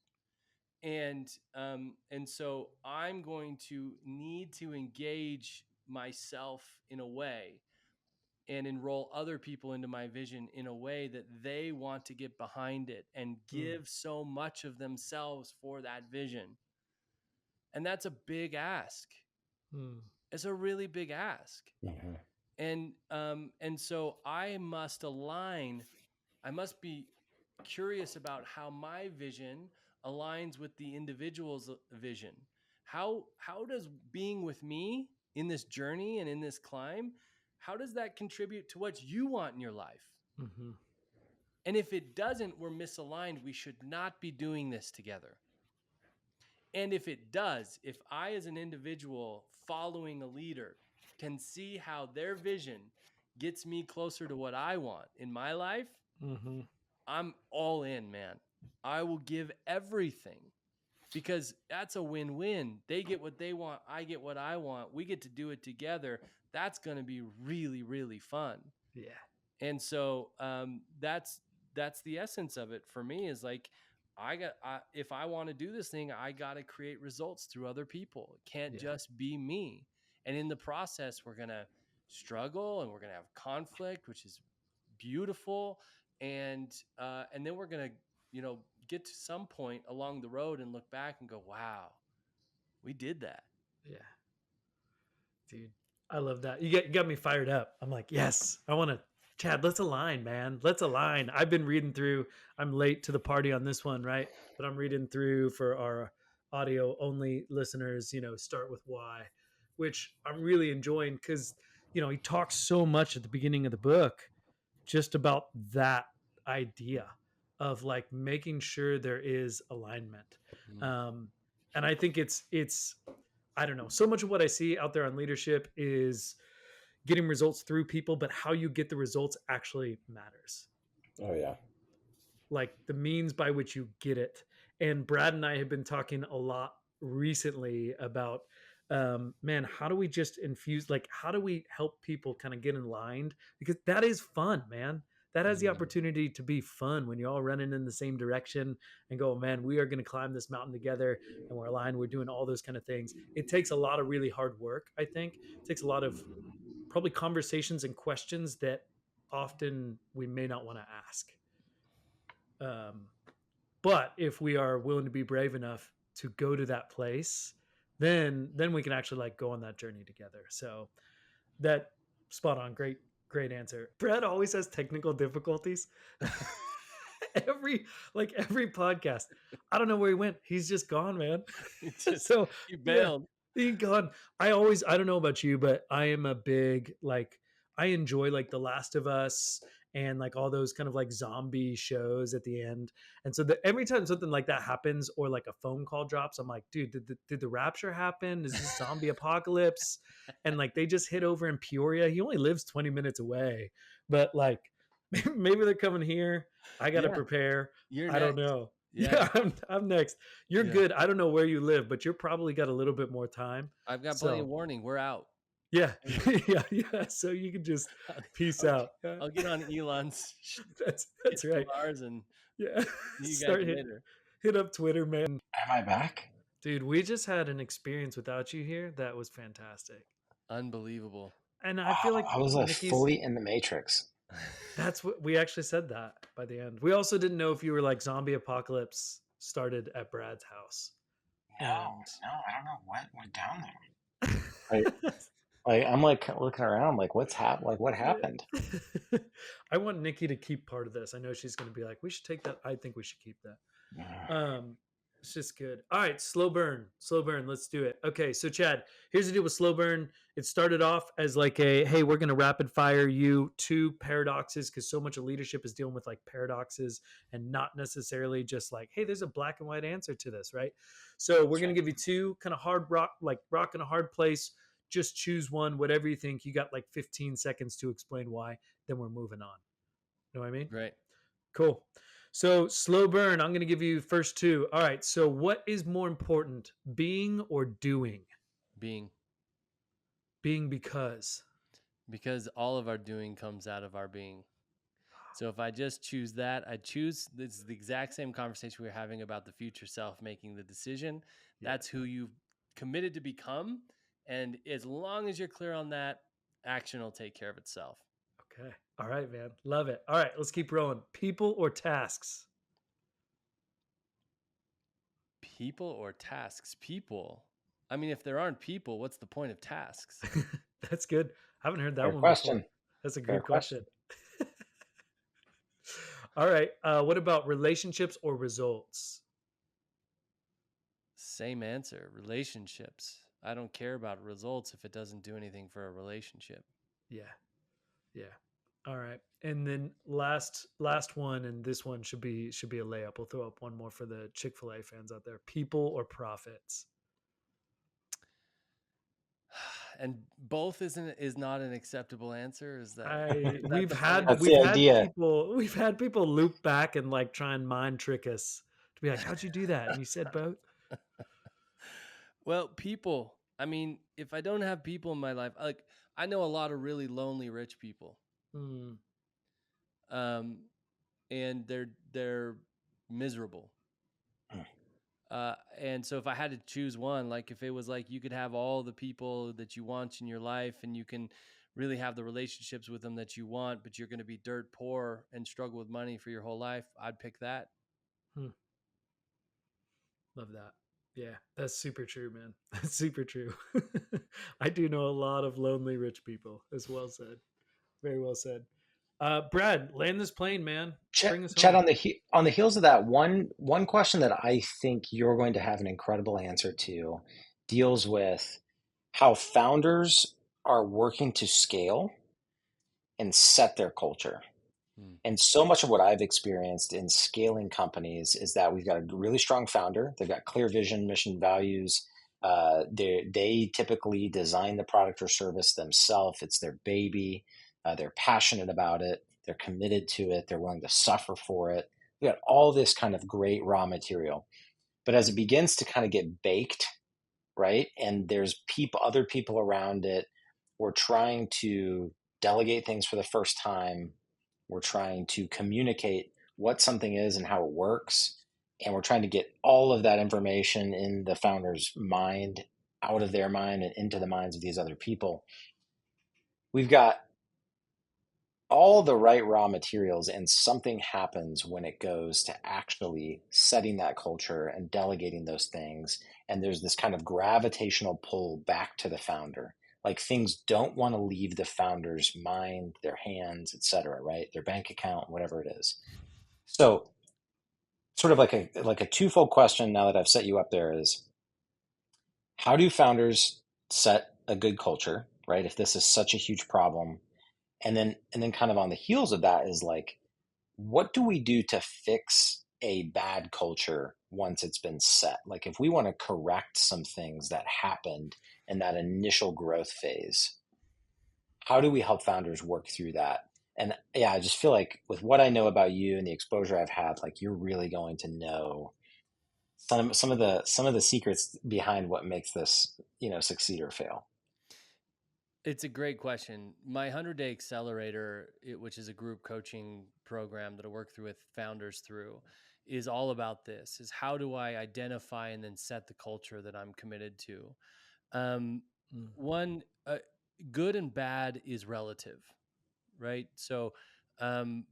And so I'm going to need to engage myself in a way and enroll other people into my vision in a way that they want to get behind it and give so much of themselves for that vision. And that's a big ask. It's a really big ask. Mhm. And so I must align. I must be curious about how my vision aligns with the individual's vision. How does being with me in this journey and in this climb, how does that contribute to what you want in your life? And if it doesn't, we're misaligned. We should not be doing this together. And if it does, if I as an individual following a leader can see how their vision gets me closer to what I want in my life, I'm all in, man. I will give everything because that's a win-win. They get what they want. I get what I want. We get to do it together. That's going to be really, really fun. Yeah. And so that's the essence of it for me is like, if I want to do this thing, I got to create results through other people. It can't just be me. And in the process, we're going to struggle and we're going to have conflict, which is beautiful. And then we're going to, get to some point along the road and look back and go, wow, we did that. Yeah. Dude, I love that. You got me fired up. I'm like, yes, I want to, Chad, let's align, man. Let's align. I've been reading through, I'm late to the party on this one, right? But I'm reading through for our audio only listeners, Start With Why, which I'm really enjoying because, he talks so much at the beginning of the book just about that idea of like making sure there is alignment. And I think it's, I don't know. So much of what I see out there on leadership is getting results through people, but how you get the results actually matters. Oh yeah. Like the means by which you get it. And Brad and I have been talking a lot recently about, man, how do we just infuse, like, how do we help people kind of get in line? Because that is fun, man. That has the opportunity to be fun when you're all running in the same direction and go, man, we are going to climb this mountain together and we're aligned. We're doing all those kind of things. It takes a lot of really hard work, I think. It takes a lot of probably conversations and questions that often we may not want to ask. But if we are willing to be brave enough to go to that place, then we can actually like go on that journey together. So that spot on. Great answer. Brad always has technical difficulties. every podcast. I don't know where he went. He's just gone, man. So he bailed. Yeah, he gone. I don't know about you, but I am a big I enjoy like The Last of Us and like all those kind of like zombie shows at the end. And so every time something like that happens or like a phone call drops, I'm like, dude, did the rapture happen? Is this zombie apocalypse? And like they just hit over in Peoria. He only lives 20 minutes away, but like maybe they're coming here. I got to prepare. I don't know. Yeah, I'm next. You're good. I don't know where you live, but you're probably got a little bit more time. I've got plenty of warning. We're out. Yeah. yeah. So you can just peace out. I'll get on Elon's. That's right. Ours and you start hit up Twitter, man. Am I back? Dude, we just had an experience without you here that was fantastic. Unbelievable. And I feel like I was like fully in the Matrix. That's what we actually said that by the end. We also didn't know if you were like zombie apocalypse started at Brad's house. No, I don't know what went down there. I'm like looking around, like what's happened? Like what happened? I want Nikki to keep part of this. I know she's going to be like, we should take that. I think we should keep that. It's just good. All right, slow burn. Let's do it. Okay, so Chad, here's the deal with slow burn. It started off as like hey, we're going to rapid fire you 2 paradoxes because so much of leadership is dealing with like paradoxes and not necessarily just like, hey, there's a black and white answer to this, right? So we're going to give you 2 kind of hard rock in a hard place. Just choose one, whatever you think. You got like 15 seconds to explain why. Then we're moving on. Know what I mean? Right. Cool. So slow burn. I'm going to give you first two. All right. So what is more important, being or doing? Being, Being because. because all of our doing comes out of our being. So if I just choose that, I choose, this is the exact same conversation we were having about the future self making the decision. Yeah. That's who you've committed to become. And as long as you're clear on that, action will take care of itself. Okay. All right, man. Love it. All right. Let's keep rolling. People or tasks? People or tasks? People. I mean, if there aren't people, what's the point of tasks? That's good. I haven't heard that Fair one before. question. That's a Fair good question. question. All right. What about relationships or results? Same answer. Relationships. I don't care about results if it doesn't do anything for a relationship. Yeah. Yeah. All right. And then last one, and this one should be a layup. We'll throw up one more for the Chick-fil-A fans out there. People or profits? And both is not an acceptable answer. Is that I is that we've the point? had That's the idea. we've had people loop back and like try and mind trick us to be like, how'd you do that? And you said both. Well, people. I mean, if I don't have people in my life, like I know a lot of really lonely rich people, Hmm. um, and they're miserable. And so if I had to choose one, like if it was like you could have all the people that you want in your life and you can really have the relationships with them that you want, but you're going to be dirt poor and struggle with money for your whole life, I'd pick that. Hmm. Love that. Yeah, that's super true, man. That's super true. I do know a lot of lonely rich people. As well said. Very well said. Brad, land this plane, man. Bring us Chad, home. on the heels of that, one question that I think you're going to have an incredible answer to deals with how founders are working to scale and set their culture. Hmm. And so much of what I've experienced in scaling companies is that we've got a really strong founder. They've got clear vision, mission, values. They typically design the product or service themselves. It's their baby. They're passionate about it. They're committed to it. They're willing to suffer for it. We got all this kind of great raw material. But as it begins to kind of get baked, right? And there's other people around it. We're trying to delegate things for the first time. We're trying to communicate what something is and how it works. And we're trying to get all of that information in the founder's mind, out of their mind, and into the minds of these other people. We've got all the right raw materials, and something happens when it goes to actually setting that culture and delegating those things. And there's this kind of gravitational pull back to the founder. Like things don't want to leave the founder's mind, their hands, etc., right? Their bank account, whatever it is. So, sort of like a twofold question now that I've set you up there is, how do founders set a good culture, right? If this is such a huge problem, and then kind of on the heels of that is like, what do we do to fix a bad culture once it's been set? Like if we want to correct some things that happened in that initial growth phase, how do we help founders work through that? And yeah, I just feel like with what I know about you and the exposure I've had, like you're really going to know some of the secrets behind what makes this, succeed or fail. It's a great question. My 100-day accelerator, which is a group coaching program that I work through with founders through, is all about this: is how do I identify and then set the culture that I'm committed to? Um, Mm. one, good and bad is relative, right? So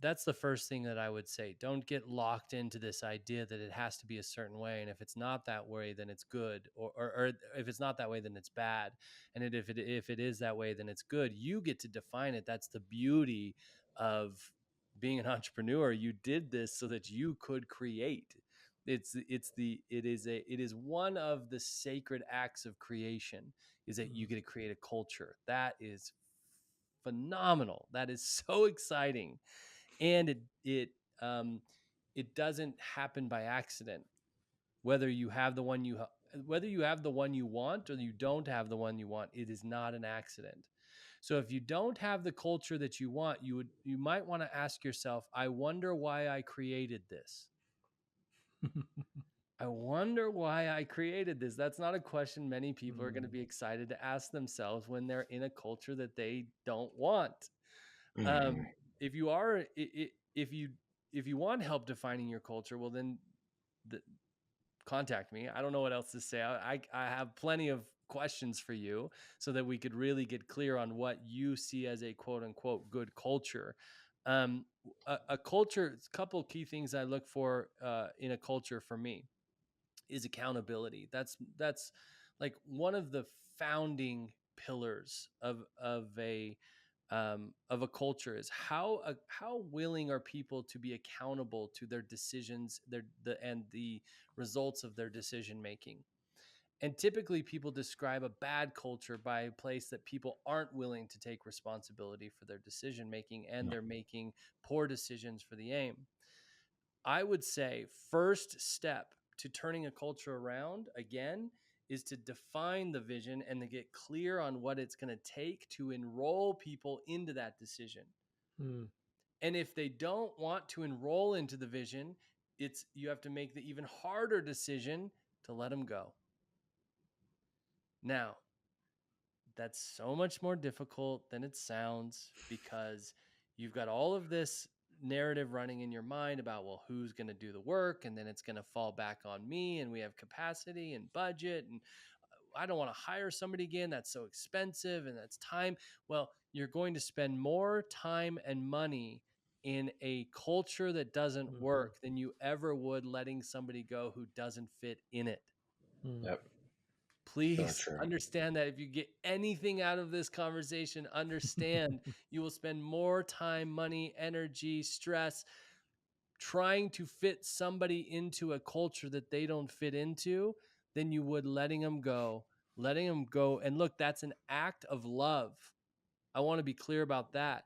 that's the first thing that I would say. Don't get locked into this idea that it has to be a certain way, and if it's not that way, then it's good, or if it's not that way, then it's bad. And if it is that way, then it's good. You get to define it. That's the beauty of being an entrepreneur. You did this so that you could create. It is one of the sacred acts of creation, is that you Mm. get to create a culture. That is phenomenal. That is so exciting, and um, it doesn't happen by accident. Whether you have the one whether you have the one you want or you don't have the one you want, it is not an accident. So if you don't have the culture that you want, you might want to ask yourself, I wonder why I created this. I wonder why I created this. That's not a question many people are going to be excited to ask themselves when they're in a culture that they don't want. Mhm. If you are, if you want help defining your culture, well, then contact me. I don't know what else to say. I have plenty of questions for you so that we could really get clear on what you see as a quote unquote good culture. A culture, a couple key things I look for in a culture for me is accountability. That's like one of the founding pillars of a culture is how willing are people to be accountable to their decisions, and the results of their decision making. And typically people describe a bad culture by a place that people aren't willing to take responsibility for their decision making, and they're making poor decisions for the aim. I would say first step to turning a culture around again is to define the vision and to get clear on what it's going to take to enroll people into that decision. And if they don't want to enroll into the vision, you have to make the even harder decision to let them go. Now, that's so much more difficult than it sounds, because you've got all of this narrative running in your mind about, well, who's going to do the work, and then it's going to fall back on me, and we have capacity and budget, and I don't want to hire somebody again, that's so expensive, and that's time. Well, you're going to spend more time and money in a culture that doesn't work than you ever would letting somebody go who doesn't fit in it. Yep. So Please true. understand that if you get anything out of this conversation, understand you will spend more time, money, energy, stress trying to fit somebody into a culture that they don't fit into than you would letting them go. Letting them go. And look, that's an act of love. I want to be clear about that.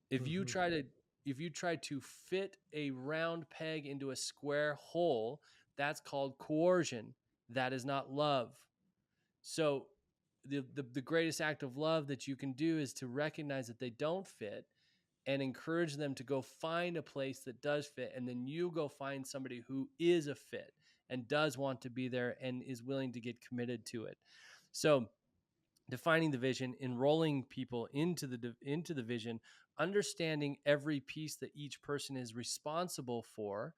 If you try to fit a round peg into a square hole, that's called coercion. That is not love. So the greatest act of love that you can do is to recognize that they don't fit and encourage them to go find a place that does fit. And then you go find somebody who is a fit and does want to be there and is willing to get committed to it. So defining the vision, enrolling people into the vision, understanding every piece that each person is responsible for,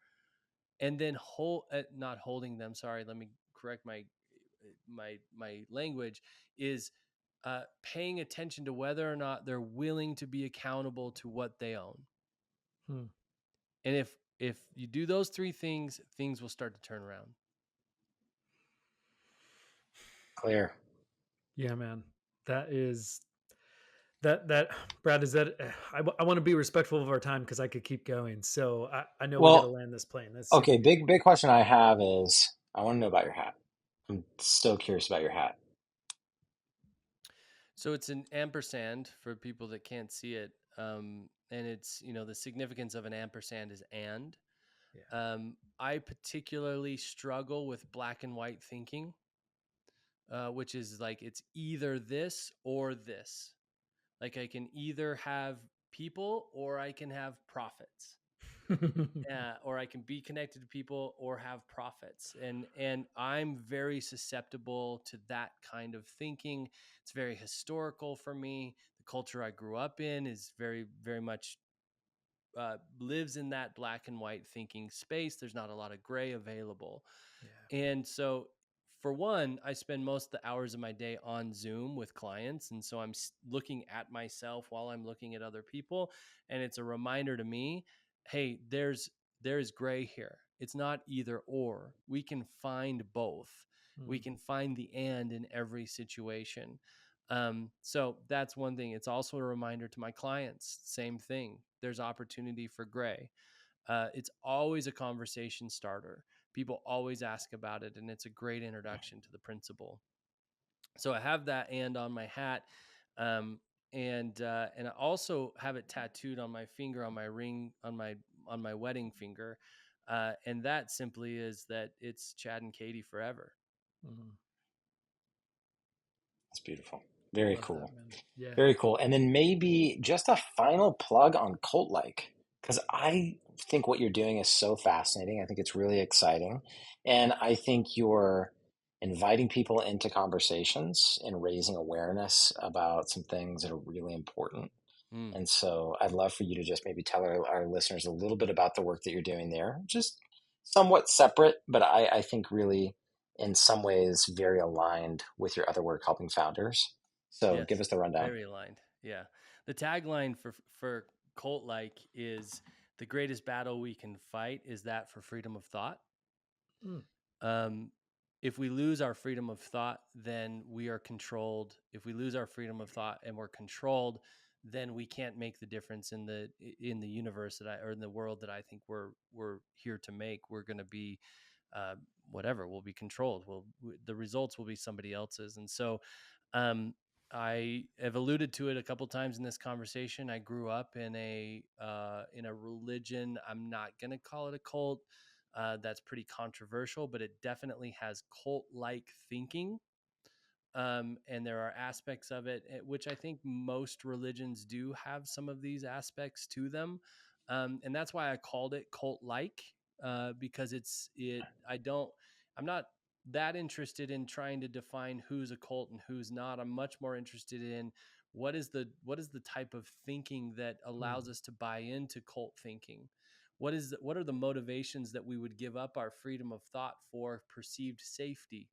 and then not holding them. Sorry, let me correct my language. Is paying attention to whether or not they're willing to be accountable to what they own. And if you do those three things, things will start to turn around. Clear. Yeah, man. That is that Brad, is that I want to be respectful of our time because I could keep going. So I know we got to Well, land this plane. That's super okay, cool. big question I have is I want to know about your hat. I'm still curious about your hat. So it's an ampersand for people that can't see it. And it's, the significance of an ampersand is and. Yeah. I particularly struggle with black and white thinking, which is like it's either this or this. Like I can either have people or I can have profits. Or I can be connected to people or have profits. And I'm very susceptible to that kind of thinking. It's very historical for me. The culture I grew up in is very, very much lives in that black and white thinking space. There's not a lot of gray available. Yeah. And so, for one, I spend most of the hours of my day on Zoom with clients. And so I'm looking at myself while I'm looking at other people. And it's a reminder to me, hey, there is gray here. It's not either or. We can find both. We can find the and in every situation. So that's one thing. It's also a reminder to my clients. Same thing. There's opportunity for gray. It's always a conversation starter. People always ask about it, and it's a great introduction to the principle. So I have that and on my hat, and I also have it tattooed on my finger, on my ring, on my wedding finger, and that simply is that it's Chad and Katie forever. That's beautiful. Very Love that, cool. man. Yeah. Very cool. And then maybe just a final plug on cult like, because I think what you're doing is so fascinating. I think it's really exciting. And I think you're inviting people into conversations and raising awareness about some things that are really important. Mm, And so I'd love for you to just maybe tell our listeners a little bit about the work that you're doing there. Just somewhat separate, but I think really in some ways very aligned with your other work helping founders. So yes, give us the rundown. very aligned. Yeah. The tagline for cult like is the greatest battle we can fight is that for freedom of thought. Mm, Um, if we lose our freedom of thought, then we are controlled. If we lose our freedom of thought and we're controlled, then we can't make the difference in the universe that I or in the world that I think we're here to make. We're going to be uh, whatever. We'll be controlled. The results will be somebody else's, and so um, I have alluded to it a couple times in this conversation. I grew up in a religion. I'm not going to call it a cult. That's pretty controversial, but it definitely has cult-like thinking. And there are aspects of it, which I think most religions do have some of these aspects to them. And that's why I called it cult-like, because I'm not that interested in trying to define who's a cult and who's not. I'm much more interested in what is the type of thinking that allows mm, us to buy into cult thinking. What are the motivations that we would give up our freedom of thought for perceived safety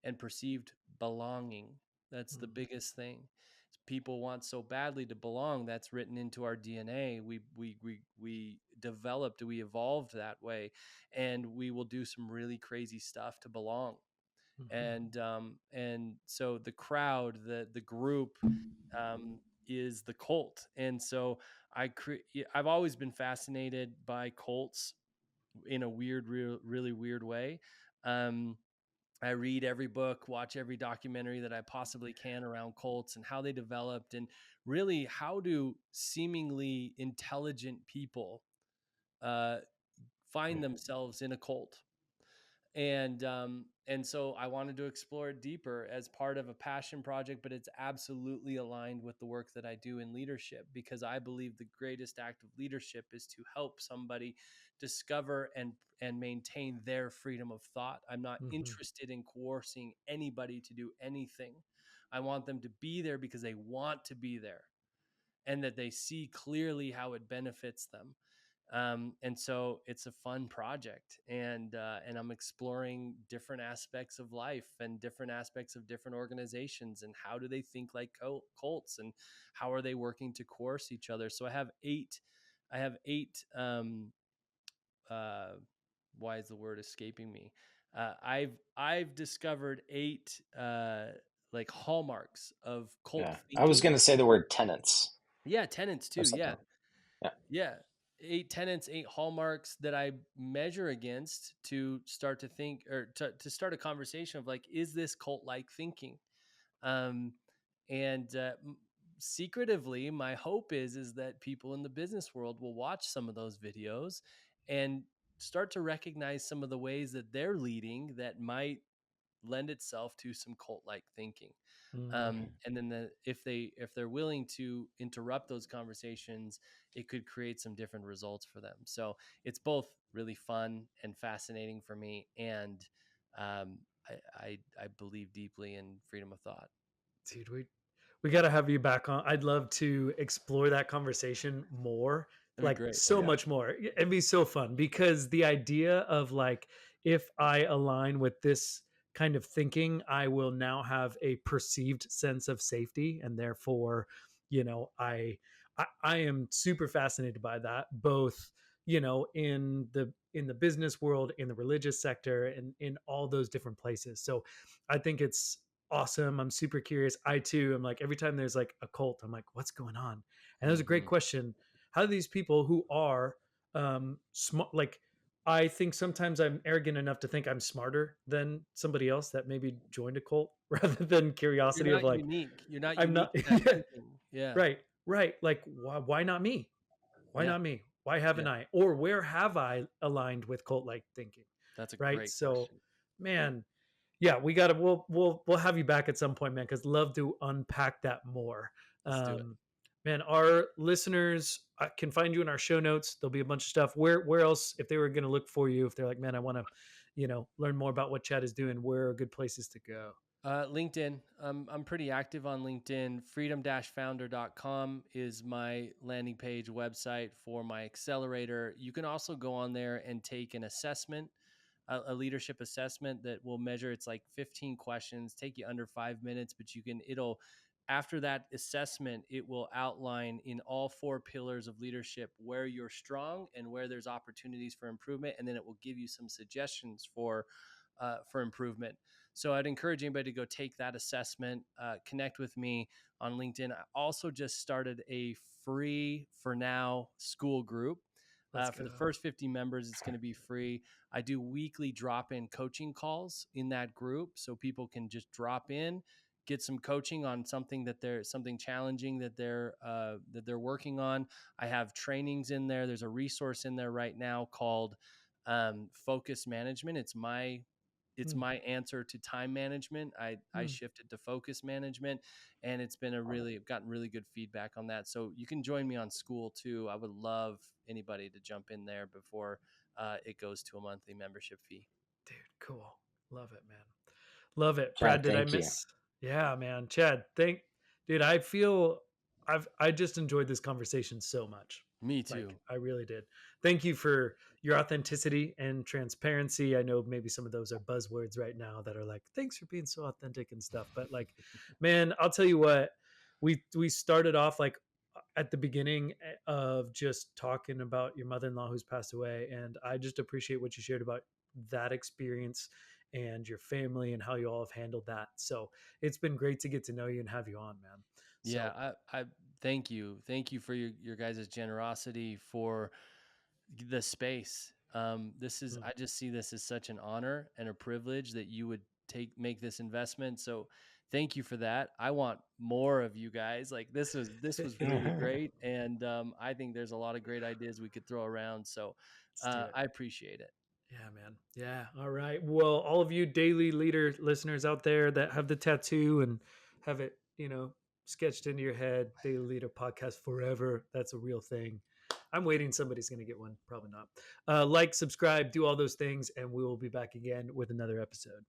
and perceived belonging? That's the mm, biggest thing. People want so badly to belong. That's written into our DNA. We developed, we evolved that way, and we will do some really crazy stuff to belong. mhm, And so the crowd, the group, is the cult. And so I've always been fascinated by cults in a really weird way. Um, I read every book, watch every documentary that I possibly can around cults and how they developed, and really how do seemingly intelligent people uh, find themselves in a cult. And so I wanted to explore it deeper as part of a passion project, but it's absolutely aligned with the work that I do in leadership, because I believe the greatest act of leadership is to help somebody discover and maintain their freedom of thought. I'm not mhm, interested in coercing anybody to do anything. I want them to be there because they want to be there and that they see clearly how it benefits them. And so it's a fun project, and I'm exploring different aspects of life and different aspects of different organizations and how do they think like cults and how are they working to coerce each other. So I have eight. Uh, why is the word escaping me? I've discovered eight like hallmarks of cult Yeah. I was thinking. going to say the word tenants Yeah, tenants or too. Yeah, something. Yeah. yeah, eight tenets, eight hallmarks that I measure against to start to think or to start a conversation of like, is this cult like thinking? Um, and secretively, my hope is that people in the business world will watch some of those videos and start to recognize some of the ways that they're leading that might lend itself to some cult like thinking. mm. And then if they're willing to interrupt those conversations, it could create some different results for them. So it's both really fun and fascinating for me, and um, I believe deeply in freedom of thought. Dude, we got to have you back on. I'd love to explore that conversation more, That'd be like great. Oh, so yeah. much more. It'd be so fun because the idea of like, if I align with this kind of thinking, I will now have a perceived sense of safety. And therefore, I am super fascinated by that, both, in the business world, in the religious sector, and in all those different places. So I think it's awesome. I'm super curious. I too am like, every time there's like a cult, I'm like, what's going on? And there's a great Hmm. question. How do these people who are smart, like, I think sometimes I'm arrogant enough to think I'm smarter than somebody else that maybe joined a cult rather than You're curiosity of not like, unique. You're not I'm unique not, in that thinking. Yeah. right, right. Like, why not me? Why Yeah. not me? Why Yeah. haven't I? Or where have I aligned with cult like thinking? That's a Right. great So, question. man, Yeah, we got to. We'll have you back at some point, man. Because love to unpack that more. Let's do it. Man, our listeners can find you in our show notes. There'll be a bunch of stuff. Where else, if they were going to look for you, if they're like, man, I want to, learn more about what Chad is doing, where are good places to go? LinkedIn. I'm pretty active on LinkedIn. Freedom-founder.com is my landing page website for my accelerator. You can also go on there and take an assessment, a leadership assessment that will measure. It's like 15 questions, take you under 5 minutes, but after that assessment, it will outline in all 4 pillars of leadership where you're strong and where there's opportunities for improvement. And then it will give you some suggestions for improvement. So I'd encourage anybody to go take that assessment, connect with me on LinkedIn. I also just started a free, for now, school group. For the first 50 members, it's going to be free. I do weekly drop-in coaching calls in that group, so people can just drop in, get some coaching on something something challenging that they're working on. I have trainings in there. There's a resource in there right now called focus management. It's my answer to time management. I shifted to focus management, and I've gotten really good feedback on that. So you can join me on school too. I would love anybody to jump in there before it goes to a monthly membership fee. Dude, cool. Love it, man. Love it. Chad, Brad, did I thank you. miss? Yeah, man. Chad, dude, I just enjoyed this conversation so much. Me too. Like, I really did. Thank you for your authenticity and transparency. I know maybe some of those are buzzwords right now that are like, thanks for being so authentic and stuff. But like, man, I'll tell you what, we started off like at the beginning of just talking about your mother-in-law who's passed away. And I just appreciate what you shared about that experience and your family and how you all have handled that. So it's been great to get to know you and have you on, man. Yeah, So I thank you. Thank you for your guys' generosity for the space. I just see this as such an honor and a privilege that you would make this investment. So thank you for that. I want more of you guys. Like this was really great. And I think there's a lot of great ideas we could throw around. So let's do it. I appreciate it. Yeah, man. Yeah. All right. Well, all of you Daily Leader listeners out there that have the tattoo and have it, sketched into your head, Daily Leader podcast forever. That's a real thing. I'm waiting. Somebody's going to get one. Probably not. Like, subscribe, do all those things, and we will be back again with another episode.